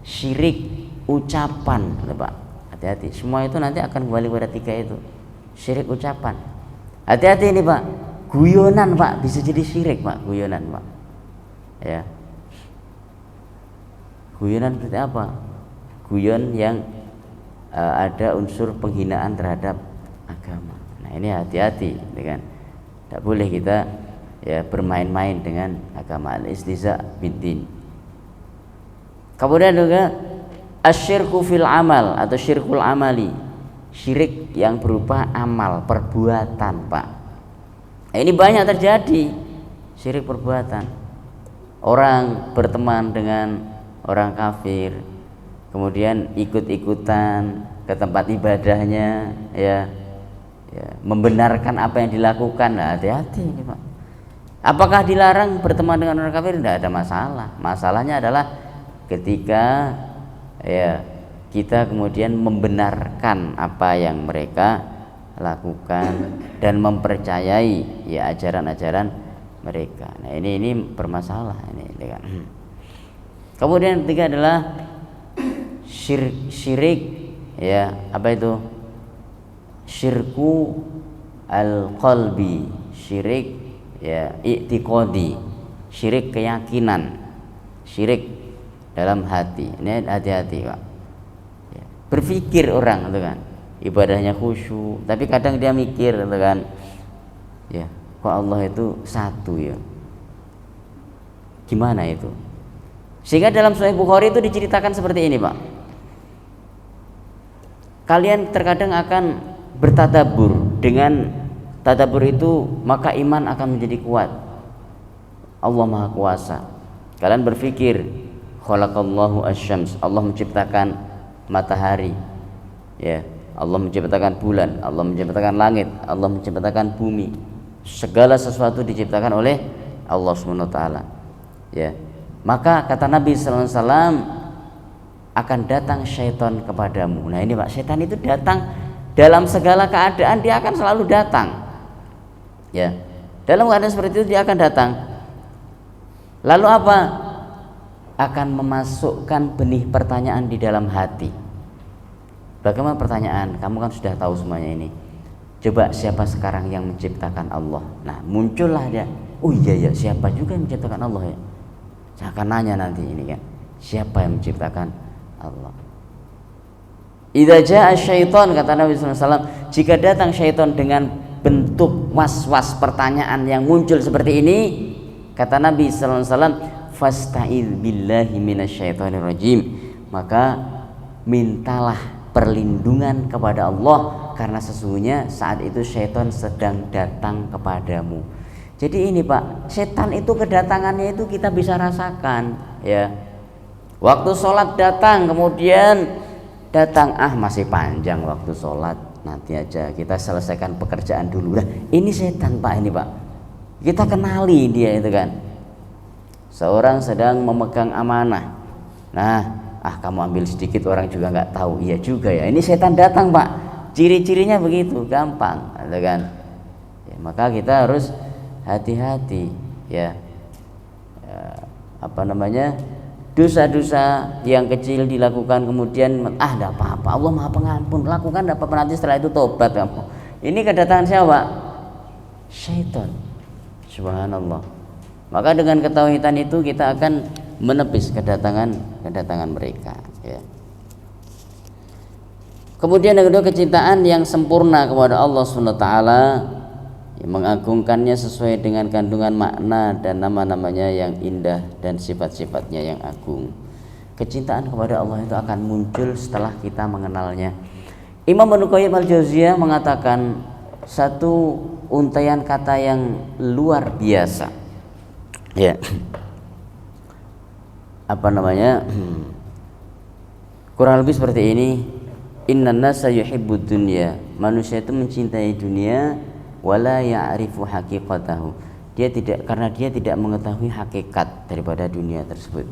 syirik ucapan, Pak. Hati-hati. Semua itu nanti akan kembali pada 3 itu. Syirik ucapan. Hati-hati ini, Pak. Guyonan, Pak, bisa jadi syirik, Pak. Guyonan, Pak. Ya. Guyonan seperti apa? Guyon yang ada unsur penghinaan terhadap agama. Nah, ini hati-hati, kan? Tidak boleh kita, ya, bermain-main dengan agama, al-istihza biddin. Kemudian juga asyirku fil amal atau syirkul amali, syirik yang berupa amal, perbuatan, Pak. Nah, ini banyak terjadi syirik perbuatan. Orang berteman dengan orang kafir, kemudian ikut-ikutan ke tempat ibadahnya, ya, ya, membenarkan apa yang dilakukan. Nah, hati-hati ini, Pak. Apakah dilarang berteman dengan orang kafir? Tidak ada masalah. Masalahnya adalah ketika ya kita kemudian membenarkan apa yang mereka lakukan dan mempercayai ya ajaran-ajaran mereka. Nah, ini bermasalah ini kan. Kemudian ketiga adalah syirik ya, apa itu? Syirku al-qalbi, syirik ya i'tiqadi, syirik keyakinan, syirik dalam hati. Ini hati-hati Pak ya, berpikir orang itu kan ibadahnya khusyuk, tapi kadang dia mikir itu kan ya, kok Allah itu satu ya, gimana itu? Sehingga dalam Sahih Bukhari itu diceritakan seperti ini Pak, kalian terkadang akan bertadabbur, dengan tadabbur itu maka iman akan menjadi kuat. Allah Maha Kuasa. Kalian berpikir khalaqallahu asy-syams, Allah menciptakan matahari ya, Allah menciptakan bulan, Allah menciptakan langit, Allah menciptakan bumi. Segala sesuatu diciptakan oleh Allah Subhanahu wa taala. Ya. Maka kata Nabi sallallahu alaihi wasallam, akan datang syaitan kepadamu. Nah, ini Pak, syaitan itu datang dalam segala keadaan, dia akan selalu datang. Ya. Dalam keadaan seperti itu dia akan datang. Lalu apa? Akan memasukkan benih pertanyaan di dalam hati. Bagaimana pertanyaan? Kamu kan sudah tahu semuanya ini. Coba siapa sekarang yang menciptakan Allah? Nah, muncullah dia. Oh iya ya, siapa juga yang menciptakan Allah ya? Saya akan nanya nanti ini kan. Siapa yang menciptakan Allah? Idza jaa syaitan, kata Nabi sallallahu alaihi wasallam, jika datang syaitan dengan bentuk was-was pertanyaan yang muncul seperti ini, kata Nabi sallallahu alaihi wasallam, fasta'idz billahi minasyaitonir rajim, maka mintalah perlindungan kepada Allah, karena sesungguhnya saat itu syaitan sedang datang kepadamu. Jadi ini Pak, setan itu kedatangannya itu kita bisa rasakan ya. Waktu sholat datang, kemudian datang, masih panjang waktu sholat, nanti aja kita selesaikan pekerjaan dulu. Nah, ini setan Pak, ini Pak, kita kenali dia itu kan. Seorang sedang memegang amanah, nah kamu ambil sedikit, orang juga nggak tahu. Iya juga ya, ini setan datang Pak, ciri-cirinya begitu, gampang itu kan ya. Maka kita harus hati-hati ya, apa namanya, dosa-dosa yang kecil dilakukan kemudian enggak apa-apa, Allah Maha Pengampun, lakukan enggak apa-apa, nanti setelah itu tobat kamu. Ini kedatangan siapa? Syaitan. Subhanallah. Maka dengan ketauhidan itu kita akan menepis kedatangan mereka ya. Kemudian yang kedua, kecintaan yang sempurna kepada Allah Subhanahu wa taala, yang mengagungkannya sesuai dengan kandungan makna dan nama-namanya yang indah dan sifat-sifatnya yang agung. Kecintaan kepada Allah itu akan muncul setelah kita mengenalnya. Imam Ibnu Qayyim al-Jauziyah mengatakan satu untaian kata yang luar biasa ya, apa namanya, kurang lebih seperti ini, innan nasa yuhibbud dunya, manusia itu mencintai dunia, wala ya'rifu haqiqatahu, karena dia tidak mengetahui hakikat daripada dunia tersebut.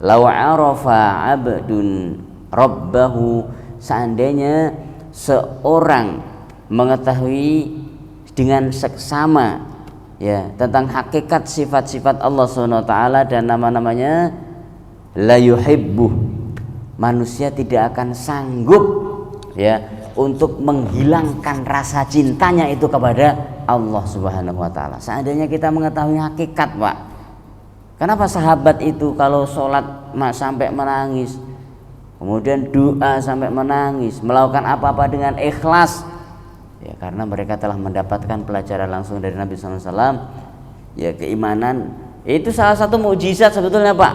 Law arafa 'abdun rabbahu, seandainya seorang mengetahui dengan seksama ya tentang hakikat sifat-sifat Allah Subhanahu wa taala dan nama-namanya, la yuhibbu, manusia tidak akan sanggup ya untuk menghilangkan rasa cintanya itu kepada Allah Subhanahu wa taala. Seandainya kita mengetahui hakikat, Pak. Kenapa sahabat itu kalau sholat sampai menangis, kemudian doa sampai menangis, melakukan apa-apa dengan ikhlas? Ya, karena mereka telah mendapatkan pelajaran langsung dari Nabi sallallahu alaihi wasallam. Ya, keimanan itu salah satu mukjizat sebetulnya, Pak.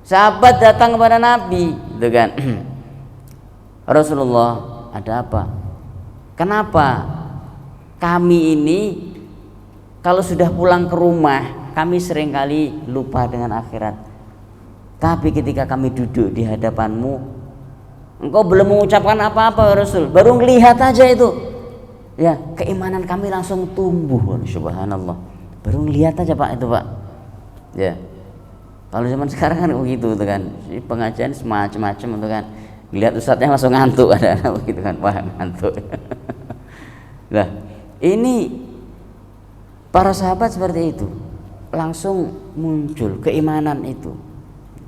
Sahabat datang kepada Nabi, gitu kan. Rasulullah, ada apa? Kenapa kami ini kalau sudah pulang ke rumah, kami seringkali lupa dengan akhirat, tapi ketika kami duduk di hadapanmu, engkau belum mengucapkan apa-apa ya Rasul, baru melihat aja itu ya, keimanan kami langsung tumbuh. Subhanallah. baru lihat aja Pak itu Pak. Ya. Kalau zaman sekarang kan begitu tuh kan. Pengajian semacam-macam tuh kan. Lihat ustadznya langsung ngantuk ada begitu kan. Wah, ngantuk. Nah, ini para sahabat seperti itu. Langsung muncul keimanan itu.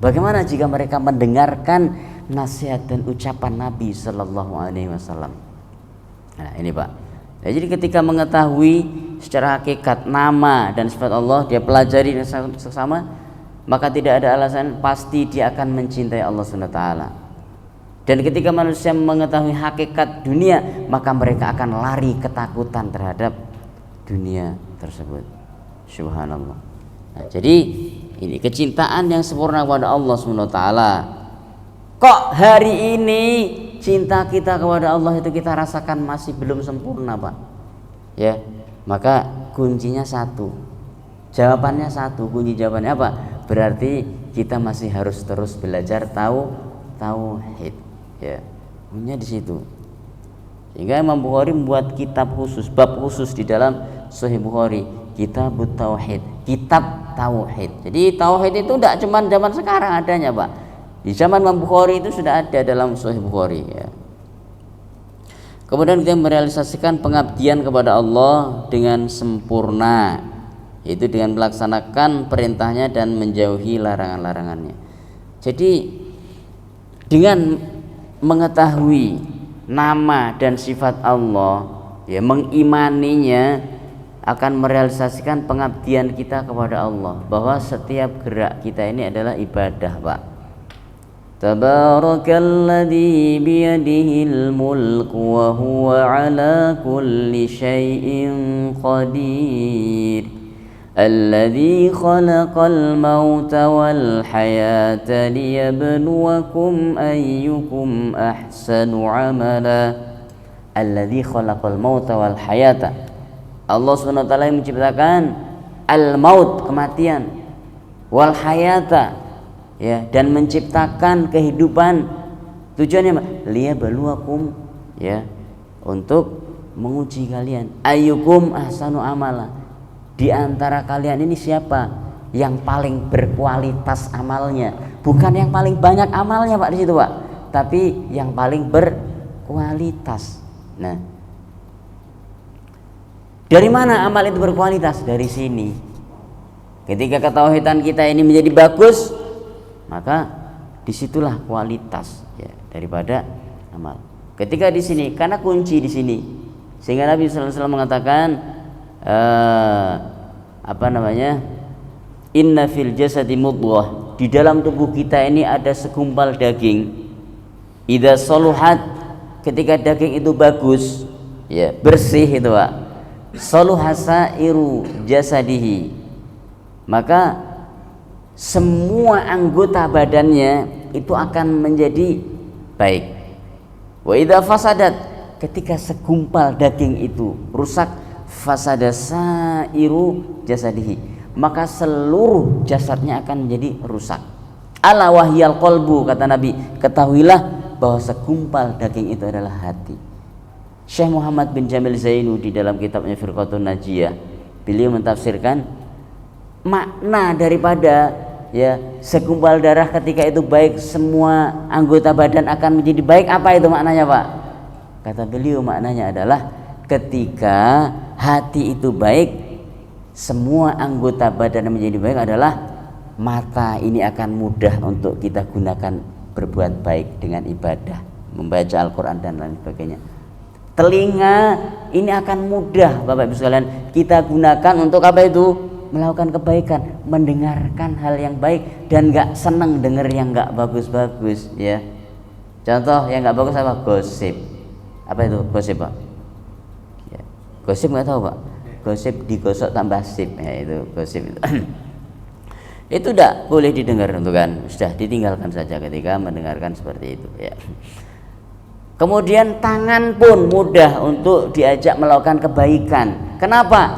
Bagaimana jika mereka mendengarkan nasihat dan ucapan Nabi Sallallahu Alaihi Wasallam? Nah, ini Pak. Ya, jadi ketika mengetahui secara hakikat nama dan sifat Allah, dia pelajari sesama, maka tidak ada alasan, pasti dia akan mencintai Allah Subhanahu wa taala. Dan ketika manusia mengetahui hakikat dunia, maka mereka akan lari ketakutan terhadap dunia tersebut. Subhanallah. Nah, jadi ini kecintaan yang sempurna kepada Allah Subhanahu wa taala. Kok hari ini cinta kita kepada Allah itu kita rasakan masih belum sempurna, Pak? Ya, maka kuncinya satu. Jawabannya satu. Kunci jawabannya apa? Berarti kita masih harus terus belajar tauhid. Ya, punya di situ. Sehingga Imam Bukhari membuat kitab khusus, bab khusus di dalam Sahih Bukhari, Kitab Tauhid, kitab tauhid. Jadi tauhid itu tidak cuma zaman sekarang adanya, Pak. Di zaman Imam Bukhari itu sudah ada dalam Sahih Bukhari, ya. Kemudian kita merealisasikan pengabdian kepada Allah dengan sempurna, yaitu dengan melaksanakan perintahnya dan menjauhi larangan-larangannya. Jadi dengan mengetahui nama dan sifat Allah, ya, mengimaninya, akan merealisasikan pengabdian kita kepada Allah, bahwa setiap gerak kita ini adalah ibadah, Pak. Tabarakalladzi biyadihil mulku wa huwa ala kulli syai'in qadir. Alladzi khalaqal mauta wal hayata liyabluwakum ayyukum ahsanu amala. Alladzi khalaqal mauta wal hayata. Allah SWT yang menciptakan al-maut, kematian, wal hayata, ya, dan menciptakan kehidupan. Tujuannya apa? Liyabluwakum, ya, untuk menguji kalian. Ayyukum ahsanu amala. Di antara kalian ini siapa yang paling berkualitas amalnya? Bukan yang paling banyak amalnya, Pak, di situ, Pak, tapi yang paling berkualitas. Nah, dari mana amal itu berkualitas? Dari sini. Ketika ketauhidan kita ini menjadi bagus, maka disitulah kualitas, ya, daripada amal. Ketika di sini, karena kunci di sini, sehingga Nabi sallallahu alaihi wasallam mengatakan, Inna fil jasadi mudghah. Di dalam tubuh kita ini ada segumpal daging. Idza saluhat, ketika daging itu bagus, ya, bersih itu, Pak. Saluhasairu jasadihi, maka semua anggota badannya itu akan menjadi baik. Wa idza fasadat, ketika segumpal daging itu rusak, fasadasairu jasadihi, maka seluruh jasadnya akan menjadi rusak. Ala wahyal qalbu, kata Nabi, ketahuilah bahwa segumpal daging itu adalah hati. Syekh Muhammad bin Jamil Zainu di dalam kitabnya Firqatun Najiyah, beliau mentafsirkan makna daripada, ya, segumpal darah ketika itu baik, semua anggota badan akan menjadi baik. Apa itu maknanya, Pak? Kata beliau, maknanya adalah ketika hati itu baik, semua anggota badan yang menjadi baik adalah mata ini akan mudah untuk kita gunakan berbuat baik dengan ibadah, membaca Al-Quran dan lain sebagainya. Telinga ini akan mudah, Bapak Ibu sekalian, kita gunakan untuk apa itu? Melakukan kebaikan, mendengarkan hal yang baik, dan gak seneng denger yang gak bagus-bagus, ya. Contoh yang gak bagus apa? Gosip. Apa itu gosip, Pak? Ya. Gosip gak tahu, Pak? Gosip digosok tambah sip, ya, itu gosip itu. Itu tidak boleh didengar, untuk kan, sudah ditinggalkan saja ketika mendengarkan seperti itu, ya. Kemudian tangan pun mudah untuk diajak melakukan kebaikan. Kenapa?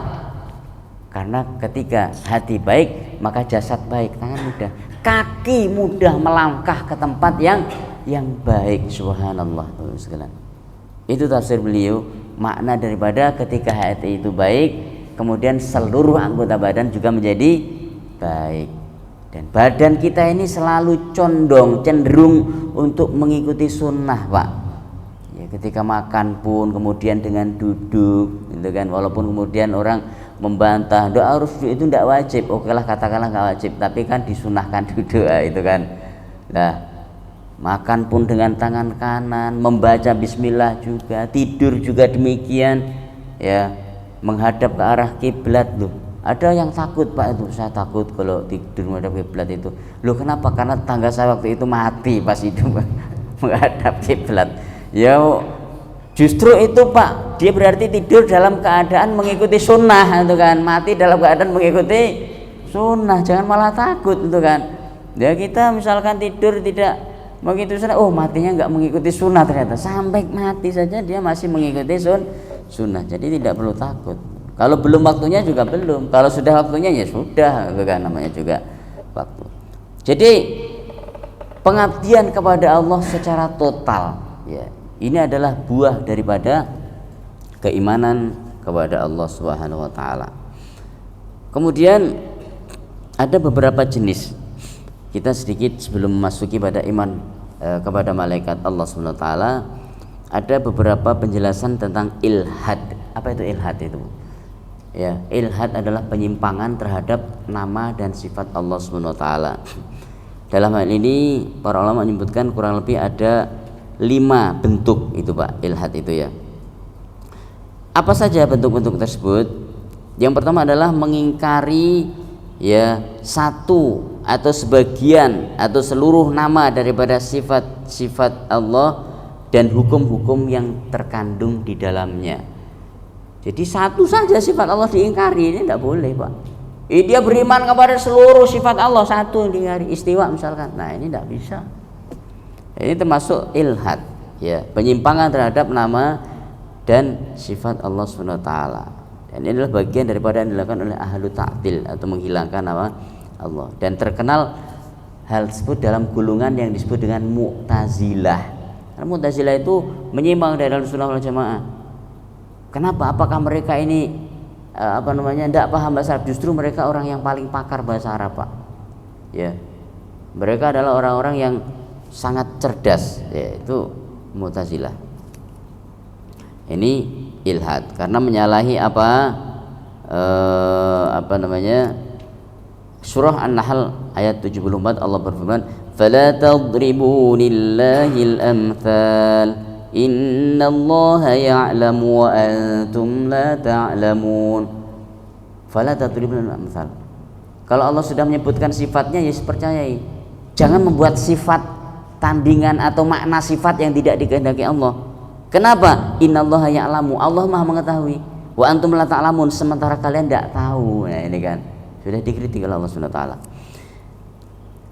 Karena ketika hati baik, maka jasad baik, tangan mudah. Kaki mudah melangkah ke tempat yang baik. Subhanallah. Itu tafsir beliau, makna daripada ketika hati itu baik, kemudian seluruh anggota badan juga menjadi baik. Dan badan kita ini selalu condong, cenderung untuk mengikuti sunnah, Pak. Ya, ketika makan pun kemudian dengan duduk, gitu kan. Walaupun kemudian orang membantah, doa harus duduk, itu tidak wajib. Oke lah, katakanlah nggak wajib, tapi kan disunahkan duduk, itu kan. Nah, makan pun dengan tangan kanan, membaca bismillah juga, tidur juga demikian, ya, menghadap ke arah kiblat loh. Ada yang takut, Pak, itu saya takut kalau tidur menghadap kiblat itu. Loh kenapa? Karena tetangga saya waktu itu mati pas itu menghadap kiblat. Ya justru itu, Pak, dia berarti tidur dalam keadaan mengikuti sunnah, itu kan. Mati dalam keadaan mengikuti sunnah, jangan malah takut, itu kan. Ya kita misalkan tidur tidak mengikuti sunnah, oh matinya nggak mengikuti sunnah, ternyata sampai mati saja dia masih mengikuti sunnah. Jadi tidak perlu takut. Kalau belum waktunya juga belum. Kalau sudah waktunya ya sudah, itu kan, namanya juga waktu. Jadi pengabdian kepada Allah secara total, ya, ini adalah buah daripada keimanan kepada Allah Subhanahu wa taala. Kemudian ada beberapa jenis. Kita sedikit sebelum memasuki pada iman kepada malaikat Allah Subhanahu wa taala, ada beberapa penjelasan tentang ilhad. Apa itu ilhad itu? Ya, ilhad adalah penyimpangan terhadap nama dan sifat Allah Subhanahu wa taala. Dalam hal ini para ulama menyebutkan kurang lebih ada 5 bentuk itu, Pak, ilhad itu ya. Apa saja bentuk-bentuk tersebut? Yang pertama adalah mengingkari ya satu atau sebagian atau seluruh nama daripada sifat-sifat Allah dan hukum-hukum yang terkandung di dalamnya. Jadi satu saja sifat Allah diingkari, ini tidak boleh, Pak. Dia beriman kepada seluruh sifat Allah, satu yang diingkari, istiwa misalkan. Nah, ini tidak bisa. Ini termasuk ilhad, ya, penyimpangan terhadap nama dan sifat Allah Subhanahu wa taala. Dan ini adalah bagian daripada yang dilakukan oleh ahlu ta'til atau menghilangkan nama Allah. Dan terkenal hal tersebut dalam gulungan yang disebut dengan Mu'tazilah. Karena Mu'tazilah itu menyimpang dari Ahlussunnah wal Jamaah. Kenapa? Apakah mereka ini tidak paham bahasa Arab? Justru mereka orang yang paling pakar bahasa Arab, Pak. Ya, mereka adalah orang-orang yang sangat cerdas, yaitu Mu'tazilah. Ini ilhad karena menyalahi surah An-Nahl ayat 74 Allah berfirman, "Fala tadribu lillahil amthal. Innallaha ya'lamu wa antum la ta'lamun." Fala tadribul amsal. Kalau Allah sudah menyebutkan sifatnya, ya percayai. Jangan membuat sifat tandingan atau makna sifat yang tidak dikehendaki Allah. Kenapa? Innallaha ya'lamu, Allah Maha mengetahui. Wa antum la ta'lamun, sementara kalian tidak tahu. Nah, ini kan sudah dikritik oleh Allah Subhanahu wa taala.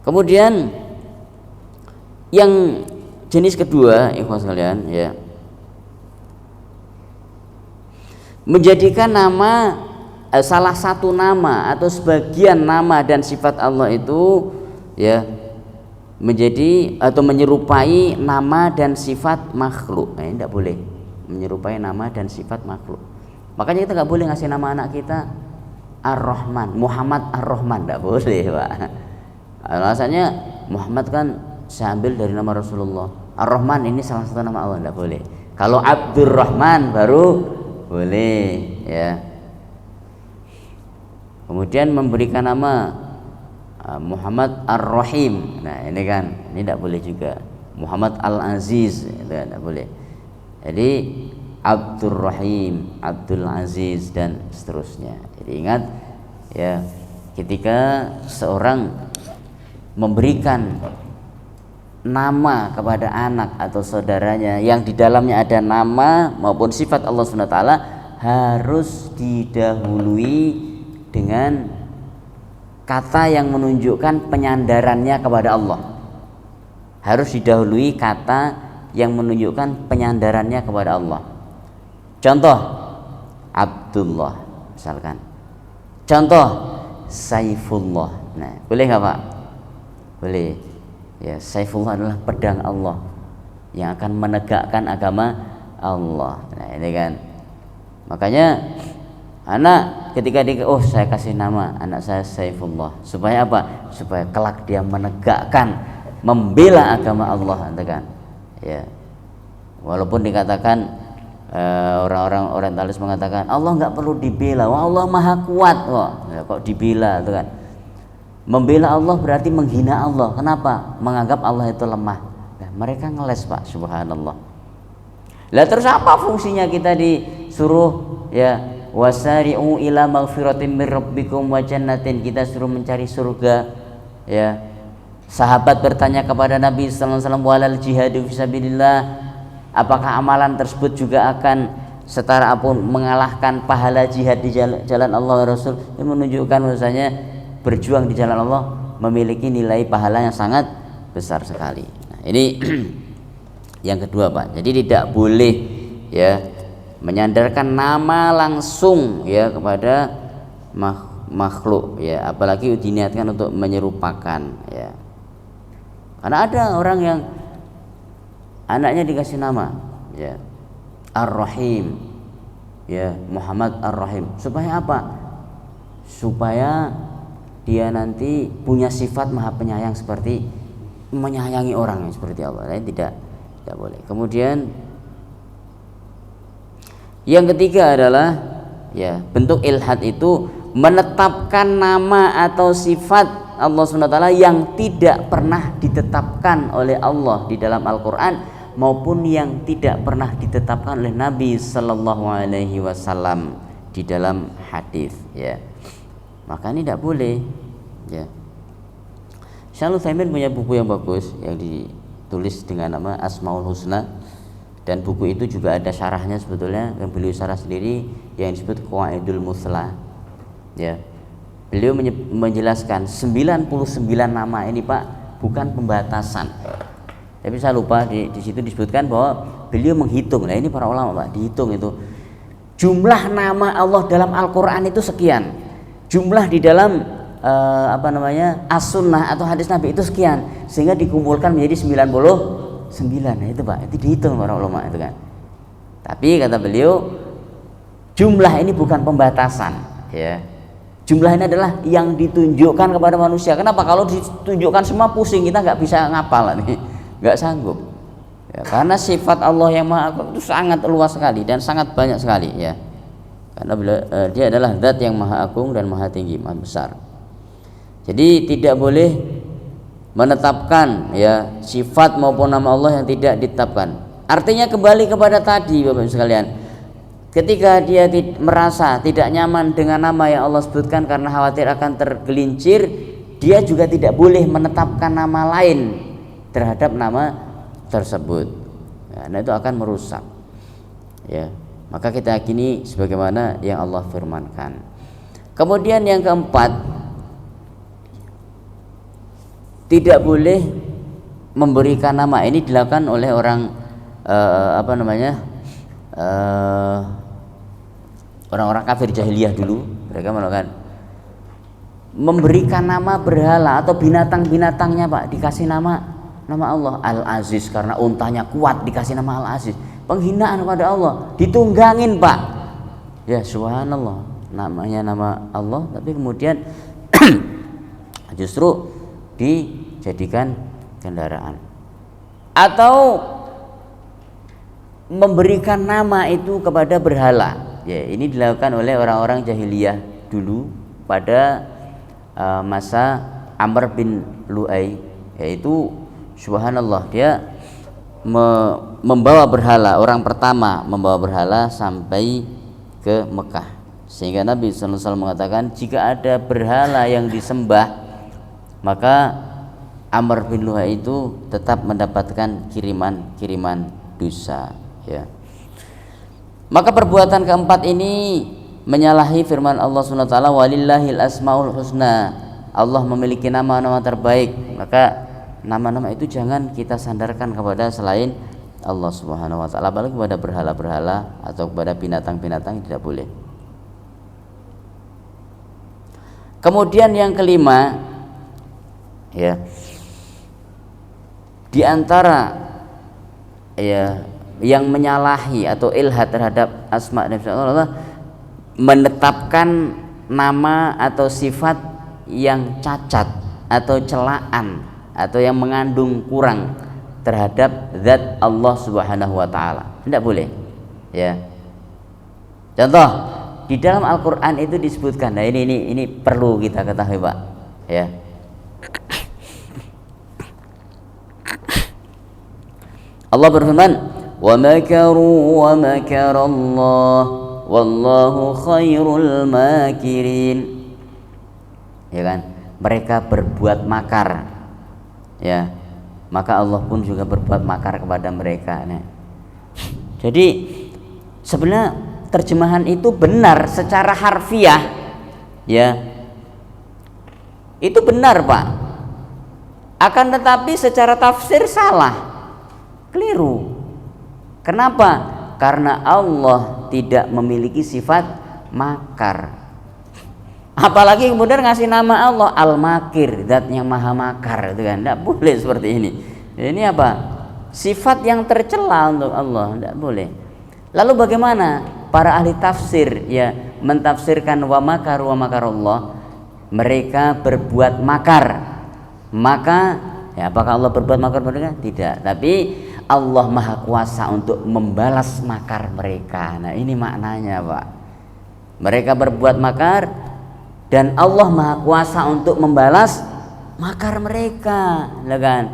Kemudian yang jenis kedua, ikhwan sekalian, ya, menjadikan nama salah satu nama atau sebagian nama dan sifat Allah itu, ya, menjadi atau menyerupai nama dan sifat makhluk. Nah, ini tidak boleh menyerupai nama dan sifat makhluk. Makanya kita nggak boleh ngasih nama anak kita Ar-Rahman, Muhammad Ar-Rahman, tidak boleh, Pak. Alasannya Muhammad kan saya ambil dari nama Rasulullah. Ar-Rahman ini salah satu nama Allah, tidak boleh. Kalau Abdurrahman baru boleh, ya. Kemudian memberikan nama Muhammad Ar-Rahim. Nah, ini kan ini tidak boleh juga. Muhammad Al-Aziz, itu tidak boleh. Jadi Abdurrahim, Abdul Aziz dan seterusnya. Jadi ingat, ya, ketika seorang memberikan nama kepada anak atau saudaranya yang di dalamnya ada nama maupun sifat Allah Subhanahu wa taala, harus didahului dengan kata yang menunjukkan penyandarannya kepada Allah. Harus didahului kata yang menunjukkan penyandarannya kepada Allah. Contoh Abdullah misalkan. Contoh Saifullah. Nah, boleh nggak, Pak? Boleh. Ya, Saifullah adalah pedang Allah yang akan menegakkan agama Allah. Nah, ini kan. Makanya Anak ketika saya kasih nama anak saya Saifullah, supaya apa? Supaya kelak dia menegakkan, membela agama Allah, kan? Ya. Walaupun dikatakan orang-orang orientalis mengatakan Allah nggak perlu dibela, wah Allah maha kuat kok. Ya, kok dibela, kan? Membela Allah berarti menghina Allah. Kenapa? Menganggap Allah itu lemah. Nah, mereka ngeles, Pak, subhanallah. Lah terus apa fungsinya kita disuruh ya wasari'u ila maghfiratin mir rabbikum wa jannatin, kita suruh mencari surga, ya. Sahabat bertanya kepada Nabi sallallahu alaihi wasallam, walal jihadu fisabilillah, apakah amalan tersebut juga akan setara pun mengalahkan pahala jihad di jalan Allah wa Rasul? Ini menunjukkan bahwasanya berjuang di jalan Allah memiliki nilai pahala yang sangat besar sekali. Nah, ini yang kedua, Pak. Jadi tidak boleh ya menyandarkan nama langsung ya kepada makhluk, ya, apalagi diniatkan untuk menyerupakan, ya. Karena ada orang yang anaknya dikasih nama ya Ar-Rahim, ya, Muhammad Ar-Rahim, supaya apa? Supaya dia nanti punya sifat maha penyayang, seperti menyayangi orang seperti Allah. Nah, tidak boleh. Kemudian yang ketiga adalah ya bentuk ilhad itu menetapkan nama atau sifat Allah SWT yang tidak pernah ditetapkan oleh Allah di dalam Al-Quran maupun yang tidak pernah ditetapkan oleh Nabi Sallallahu Alaihi Wasallam di dalam hadis, ya. Maka ini tidak boleh, ya. Syaikhul Utsaimin punya buku yang bagus yang ditulis dengan nama Asmaul Husna, dan buku itu juga ada syarahnya sebetulnya yang beliau syarah sendiri yang disebut Qawaidul Muthla, ya. Beliau menjelaskan 99 nama ini, Pak, bukan pembatasan. Tapi saya lupa di situ disebutkan bahwa beliau menghitung. Nah, ini para ulama, Pak, dihitung itu jumlah nama Allah dalam Al-Qur'an itu sekian. Jumlah di dalam as-sunnah atau hadis Nabi itu sekian, sehingga dikumpulkan menjadi 99. Nah, itu, Pak, itu dihitung para ulama itu, kan. Tapi kata beliau jumlah ini bukan pembatasan, ya. Jumlah ini adalah yang ditunjukkan kepada manusia. Kenapa? Kalau ditunjukkan semua pusing, kita nggak bisa ngapal nih, nggak sanggup, ya, karena sifat Allah yang maha agung itu sangat luas sekali dan sangat banyak sekali, ya. Karena dia adalah zat yang maha agung dan maha tinggi, maha besar. Jadi tidak boleh menetapkan ya sifat maupun nama Allah yang tidak ditetapkan. Artinya kembali kepada tadi, Bapak Ibu sekalian, ketika dia merasa tidak nyaman dengan nama yang Allah sebutkan karena khawatir akan tergelincir, dia juga tidak boleh menetapkan nama lain terhadap nama tersebut, ya, nah itu akan merusak, ya. Maka kita yakini sebagaimana yang Allah firmankan. Kemudian yang keempat, tidak boleh memberikan nama. Ini dilakukan oleh orang orang-orang kafir jahiliyah dulu. Mereka melakukan memberikan nama berhala atau binatang-binatangnya, Pak, dikasih nama Allah Al-Aziz karena untanya kuat, dikasih nama Al-Aziz. Penghinaan kepada Allah, ditunggangin, Pak. Ya, subhanallah, namanya nama Allah tapi kemudian justru dijadikan kendaraan. Atau memberikan nama itu kepada berhala, ya, ini dilakukan oleh orang-orang jahiliyah dulu pada masa Amr bin Lu'ay, yaitu subhanallah dia membawa berhala, orang pertama membawa berhala sampai ke Mekah, sehingga Nabi SAW mengatakan jika ada berhala yang disembah maka Amr bin Lu'ay itu tetap mendapatkan kiriman dosa, ya. Maka perbuatan keempat ini menyalahi firman Allah SWT, walillahil asmaul husna, Allah memiliki nama-nama terbaik. Maka nama-nama itu jangan kita sandarkan kepada selain Allah Subhanahu wa taala, apalagi kepada berhala-berhala atau kepada binatang-binatang, tidak boleh. Kemudian yang kelima, ya, di antara ya yang menyalahi atau ilhad terhadap asma dan sifat Allah, menetapkan nama atau sifat yang cacat atau celaan atau yang mengandung kurang terhadap zat Allah Subhanahu wa taala. Tidak boleh. Ya. Contoh, di dalam Al-Qur'an itu disebutkan. Nah, ini perlu kita ketahui, Pak. Ya. Allah berfirman, "Wa makaru wa makarallah wallahu khairul makirin." Ya kan? Mereka berbuat makar. Ya. Maka Allah pun juga berbuat makar kepada mereka. Nah. Jadi sebenarnya terjemahan itu benar secara harfiah. Ya. Itu benar, Pak. Akan tetapi secara tafsir salah. Keliru. Kenapa? Karena Allah tidak memiliki sifat makar. Apalagi kemudian ngasih nama Allah Al-Makir, zat yang maha makar, itu kan. Tidak boleh seperti ini. Ini apa? Sifat yang tercela untuk Allah, tidak boleh. Lalu bagaimana para ahli tafsir ya mentafsirkan wa makar wa makarullah? Mereka berbuat makar. Maka ya apakah Allah berbuat makar mereka? Tidak. Tapi Allah maha kuasa untuk membalas makar mereka. Nah, ini maknanya, Pak. Mereka berbuat makar dan Allah maha kuasa untuk membalas makar mereka, ya kan?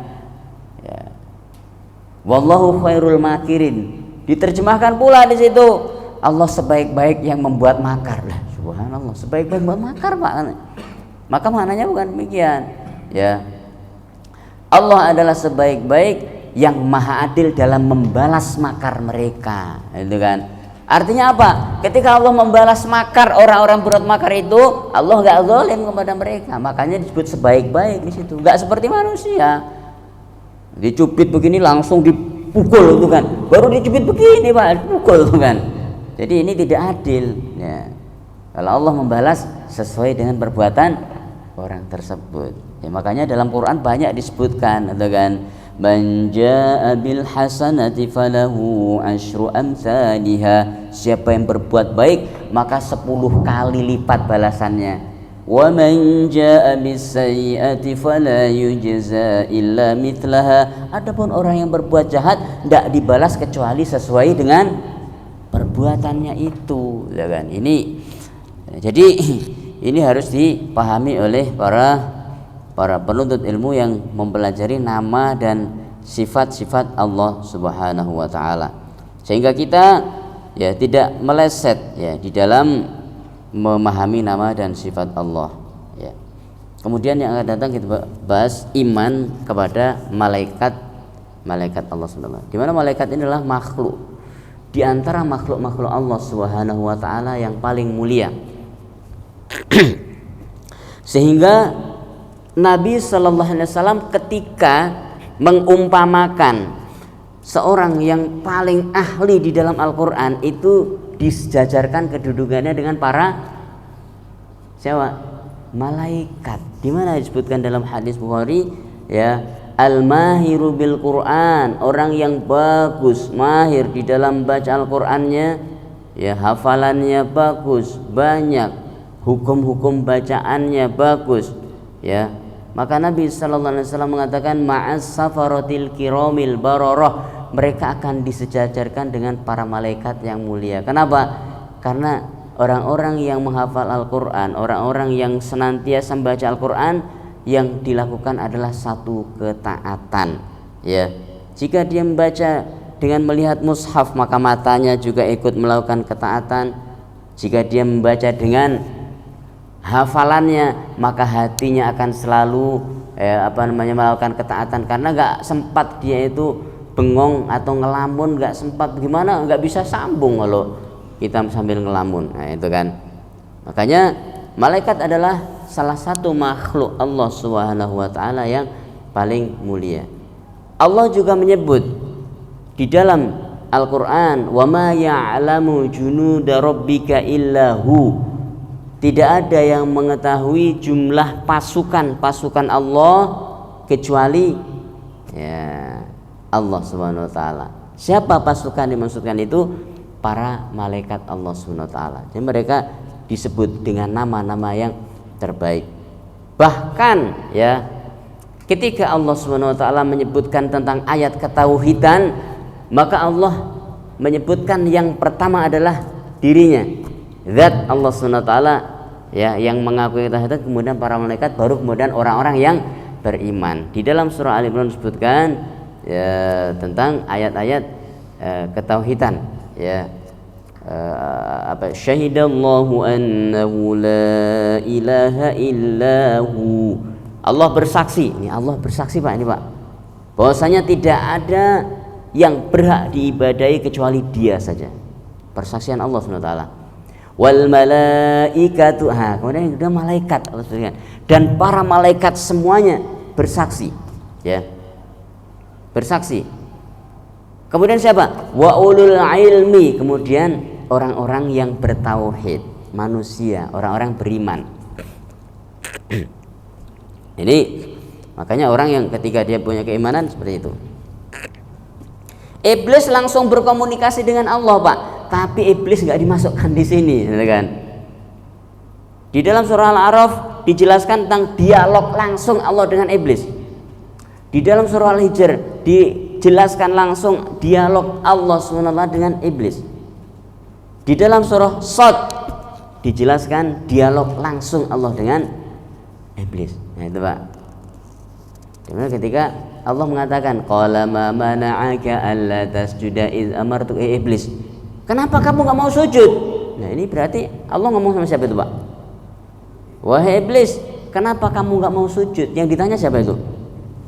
Ya. Wallahu khairul makirin. Diterjemahkan pula di situ Allah sebaik-baik yang membuat makar. Lah, subhanallah, sebaik-baik membuat makar, Pak. Maka maknanya bukan demikian. Ya. Allah adalah sebaik-baik yang maha adil dalam membalas makar mereka, itu kan. Artinya apa? Ketika Allah membalas makar orang-orang berbuat makar itu, Allah nggak zalim kepada mereka. Makanya disebut sebaik-baik di situ. Nggak seperti manusia. Dicubit begini langsung dipukul itu kan. Baru dicubit begini, Pak, dipukul itu kan. Jadi ini tidak adil. Ya. Kalau Allah membalas sesuai dengan perbuatan orang tersebut. Ya, makanya dalam Quran banyak disebutkan, itu kan. Man jaa bil hasanati falahu asyru amsalihha. Siapa yang berbuat baik maka 10 kali lipat balasannya. Wa man jaa bis sayyiati fala yujza illa mithlaha. Adapun orang yang berbuat jahat tidak dibalas kecuali sesuai dengan perbuatannya itu, ya kan. Ini jadi ini harus dipahami oleh para penuntut ilmu yang mempelajari nama dan sifat-sifat Allah Subhanahu wa taala. Sehingga kita ya tidak meleset ya di dalam memahami nama dan sifat Allah ya. Kemudian yang akan datang kita bahas iman kepada malaikat Allah Subhanahu wa taala. Di mana malaikat ini adalah makhluk di antara makhluk-makhluk Allah Subhanahu wa taala yang paling mulia. Sehingga Nabi Shallallahu Alaihi Wasallam ketika mengumpamakan seorang yang paling ahli di dalam Al-Quran itu disejajarkan kedudukannya dengan para siapa? Malaikat. Di mana disebutkan dalam hadis Bukhari ya, al-mahiru bil Quran, orang yang bagus, mahir di dalam baca Al-Qurannya, ya hafalannya bagus, banyak, hukum-hukum bacaannya bagus, ya. Maka Nabi sallallahu alaihi wasallam mengatakan ma'as safaratil kiramil bararah, mereka akan disejajarkan dengan para malaikat yang mulia. Kenapa? Karena orang-orang yang menghafal Al-Qur'an, orang-orang yang senantiasa membaca Al-Qur'an, yang dilakukan adalah satu ketaatan, ya. Jika dia membaca dengan melihat mushaf, maka matanya juga ikut melakukan ketaatan. Jika dia membaca dengan hafalannya, maka hatinya akan selalu melakukan ketaatan, karena nggak sempat dia itu bengong atau ngelamun, nggak sempat, gimana nggak bisa sambung kalau kita sambil ngelamun. Nah itu kan, makanya malaikat adalah salah satu makhluk Allah Subhanahu wa taala yang paling mulia. Allah juga menyebut di dalam Al-Qur'an, wa ma ya'lamu junuda rabbika illa hu. Tidak ada yang mengetahui jumlah pasukan Allah kecuali ya Allah Subhanahu wa taala. Siapa pasukan dimaksudkan itu? para malaikat Allah Subhanahu wa taala. Jadi mereka disebut dengan nama-nama yang terbaik. Bahkan ya, ketika Allah Subhanahu wa taala menyebutkan tentang ayat ketauhidan, maka Allah menyebutkan yang pertama adalah dirinya, zat Allah Subhanahu wa taala ya, yang mengakui ketauhidan, kemudian para malaikat, baru kemudian orang-orang yang beriman. Di dalam surah Ali Imran disebutkan ya tentang ayat-ayat ketauhidan ya, syahidallahu annahu la ilaha illahu, Allah bersaksi. Ini Allah bersaksi Pak, ini Pak, bahwasanya tidak ada yang berhak diibadahi kecuali Dia saja. Persaksian Allah SWT. Wal malaikatu, kemudian yang kedua malaikat Allah SWT. Dan para malaikat semuanya bersaksi ya, bersaksi. Kemudian siapa? Wa ulul ilmi, kemudian orang-orang yang bertauhid, manusia, orang-orang beriman. Ini makanya orang yang ketika dia punya keimanan seperti itu. Iblis langsung berkomunikasi dengan Allah Pak, tapi iblis nggak dimasukkan di sini, kan? Di dalam surah Al-A'raf dijelaskan tentang dialog langsung Allah dengan iblis. Di dalam surah Al-Hijr dijelaskan langsung dialog Allah SWT dengan iblis. Di dalam surah Shad dijelaskan dialog langsung Allah dengan iblis. Nah itu Pak. Dimana ketika Allah mengatakan qala ma mana'aka alla tasjuda iz amartu iblis, kenapa kamu nggak mau sujud? Nah ini berarti Allah ngomong sama siapa itu Pak? Wahai iblis, kenapa kamu nggak mau sujud? Yang ditanya siapa itu?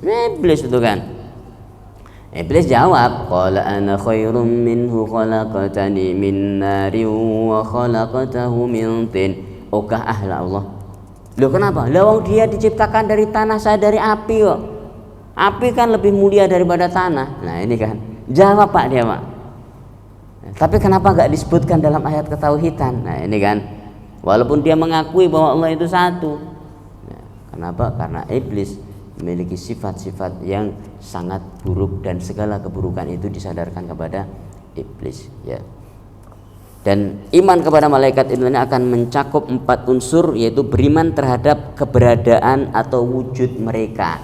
Iblis itu kan. Iblis jawab, qala ana khairum minhu khalaqatani min narin wa khalaqatahu min tin. Ogah ahla Allah. Loh kenapa? Lah wong dia diciptakan dari tanah, saya dari api kok. Api kan lebih mulia daripada tanah. Nah ini kan jawab Pak dia Pak. Tapi kenapa nggak disebutkan dalam ayat ketauhidan? Nah ini kan, walaupun dia mengakui bahwa Allah itu satu. Nah, kenapa? Karena iblis memiliki sifat-sifat yang sangat buruk dan segala keburukan itu disadarkan kepada iblis ya. Dan iman kepada malaikat itu akan mencakup 4 unsur, yaitu beriman terhadap keberadaan atau wujud mereka,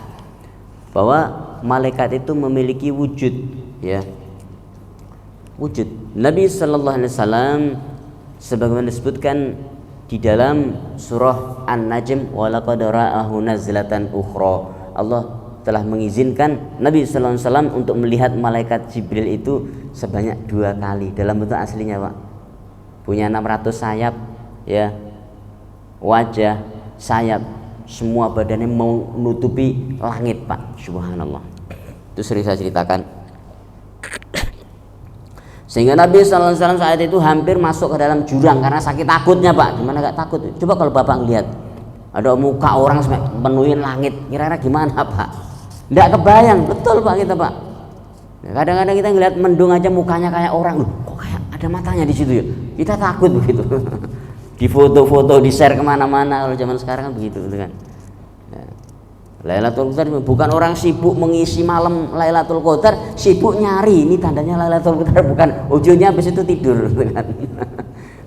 bahwa malaikat itu memiliki wujud ya, wujud. Nabi sallallahu alaihi wasallam sebagaimana disebutkan di dalam surah An-Najm, wa laqad ra'ahu nazlatan ukhra, Allah telah mengizinkan Nabi sallallahu alaihi wasallam untuk melihat malaikat Jibril itu sebanyak 2 kali dalam bentuk aslinya Pak. Punya 600 sayap ya, wajah, sayap, semua badannya mau nutupi langit Pak, subhanallah. Itu sering saya ceritakan. Sehingga Nabi sallallahu alaihi wasallam saat itu hampir masuk ke dalam jurang karena sakit takutnya Pak. Gimana gak takut? Coba kalau Bapak ngelihat ada muka orang penuhin langit, kira-kira gimana Pak? Nggak kebayang, betul Pak kita Pak. Kadang-kadang kita ngelihat mendung aja mukanya kayak orang, loh kok kayak ada matanya di situ ya, kita takut begitu. Di foto-foto, di share kemana-mana. Kalau zaman sekarang kan begitu kan. Lailatul Qadar bukan orang sibuk mengisi malam Lailatul Qadar, sibuk nyari ini tandanya Lailatul Qadar, bukan ujungnya habis itu tidur kan.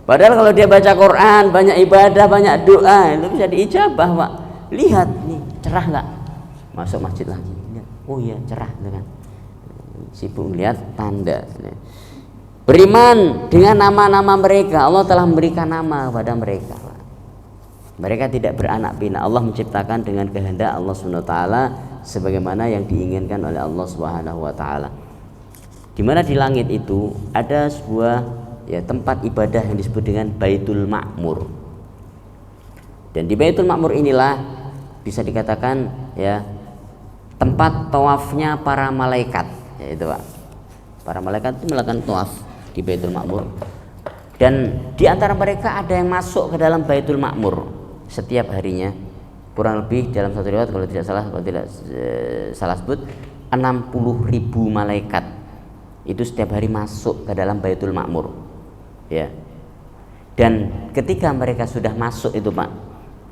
Padahal kalau dia baca Quran, banyak ibadah, banyak doa, itu bisa diijabah Pak. Lihat nih cerah nggak? Masuk masjid lagi, oh iya cerah kan. Sibuk melihat tanda. Beriman dengan nama-nama mereka, Allah telah memberikan nama kepada mereka. Mereka tidak beranak pinak, Allah menciptakan dengan kehendak Allah SWT sebagaimana yang diinginkan oleh Allah SWT. Di mana di langit itu ada sebuah ya tempat ibadah yang disebut dengan Baitul Ma'mur. Dan di Baitul Ma'mur inilah bisa dikatakan ya tempat tawafnya para malaikat, yaitu Pak. Para malaikat itu melakukan tawaf di Baitul Ma'mur. Dan di antara mereka ada yang masuk ke dalam Baitul Ma'mur setiap harinya, kurang lebih dalam satu riwayat kalau tidak salah sebut 60.000 malaikat itu setiap hari masuk ke dalam Baitul Ma'mur ya. Dan ketika mereka sudah masuk itu Pak,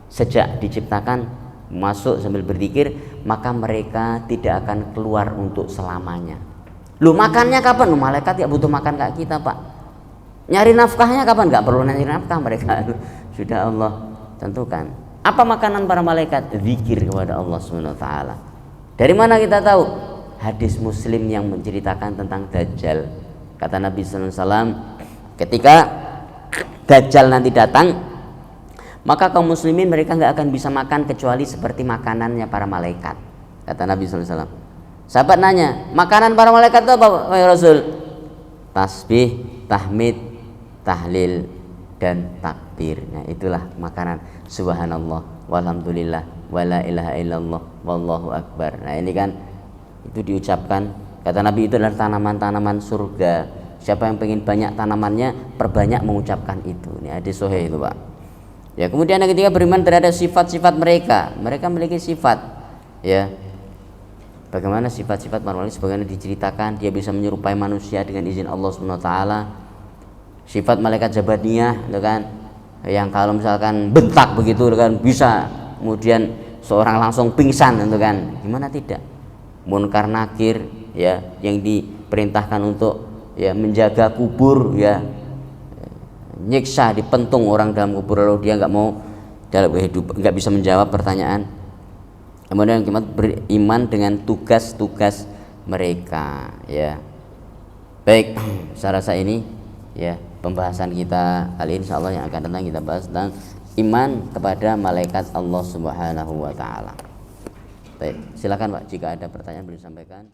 sejak diciptakan masuk sambil berzikir, maka mereka tidak akan keluar untuk selamanya. Loh makannya kapan? Loh, malaikat ya butuh makan kayak kita Pak. Nyari nafkahnya kapan? Nggak perlu nyari nafkah, mereka sudah Allah tentukan. Apa makanan para malaikat? Zikir kepada Allah Subhanahu wa taala. Dari mana kita tahu? Hadis Muslim yang menceritakan tentang Dajjal. Kata Nabi sallallahu alaihi wasallam, ketika Dajjal nanti datang, maka kaum muslimin mereka nggak akan bisa makan kecuali seperti makanannya para malaikat. Kata Nabi sallallahu alaihi wasallam. Sahabat nanya, makanan para malaikat itu apa ya Rasul? Tasbih, tahmid, tahlil, dan takbir. Nah, itulah makanan. Subhanallah, walhamdulillah, wala ilaha illallah, wallahu akbar. Nah, ini kan itu diucapkan, kata Nabi itu adalah tanaman-tanaman surga. Siapa yang pengen banyak tanamannya, perbanyak mengucapkan itu. Ini hadis sahih itu, Pak. Ya, kemudian yang ketiga, beriman terhadap sifat-sifat mereka. Mereka memiliki sifat, ya. Bagaimana sifat-sifat para malaikat sebagaimana diceritakan, dia bisa menyerupai manusia dengan izin Allah Subhanahu wa taala. Sifat malaikat Jabaniyah, itu kan, yang kalau misalkan bentak begitu, itu kan bisa kemudian seorang langsung pingsan, itu kan. Gimana tidak? Munkar Nakir, ya, yang diperintahkan untuk ya menjaga kubur, ya, nyiksa, dipentung orang dalam kubur, lalu dia nggak mau dalam kehidupan, nggak bisa menjawab pertanyaan. Kemudian kita beriman dengan tugas-tugas mereka, ya. Baik, saya rasa ini ya pembahasan kita kali ini, insyaallah yang akan datang kita bahas tentang iman kepada malaikat Allah Subhanahu wa taala. Baik, silakan Pak, jika ada pertanyaan boleh disampaikan.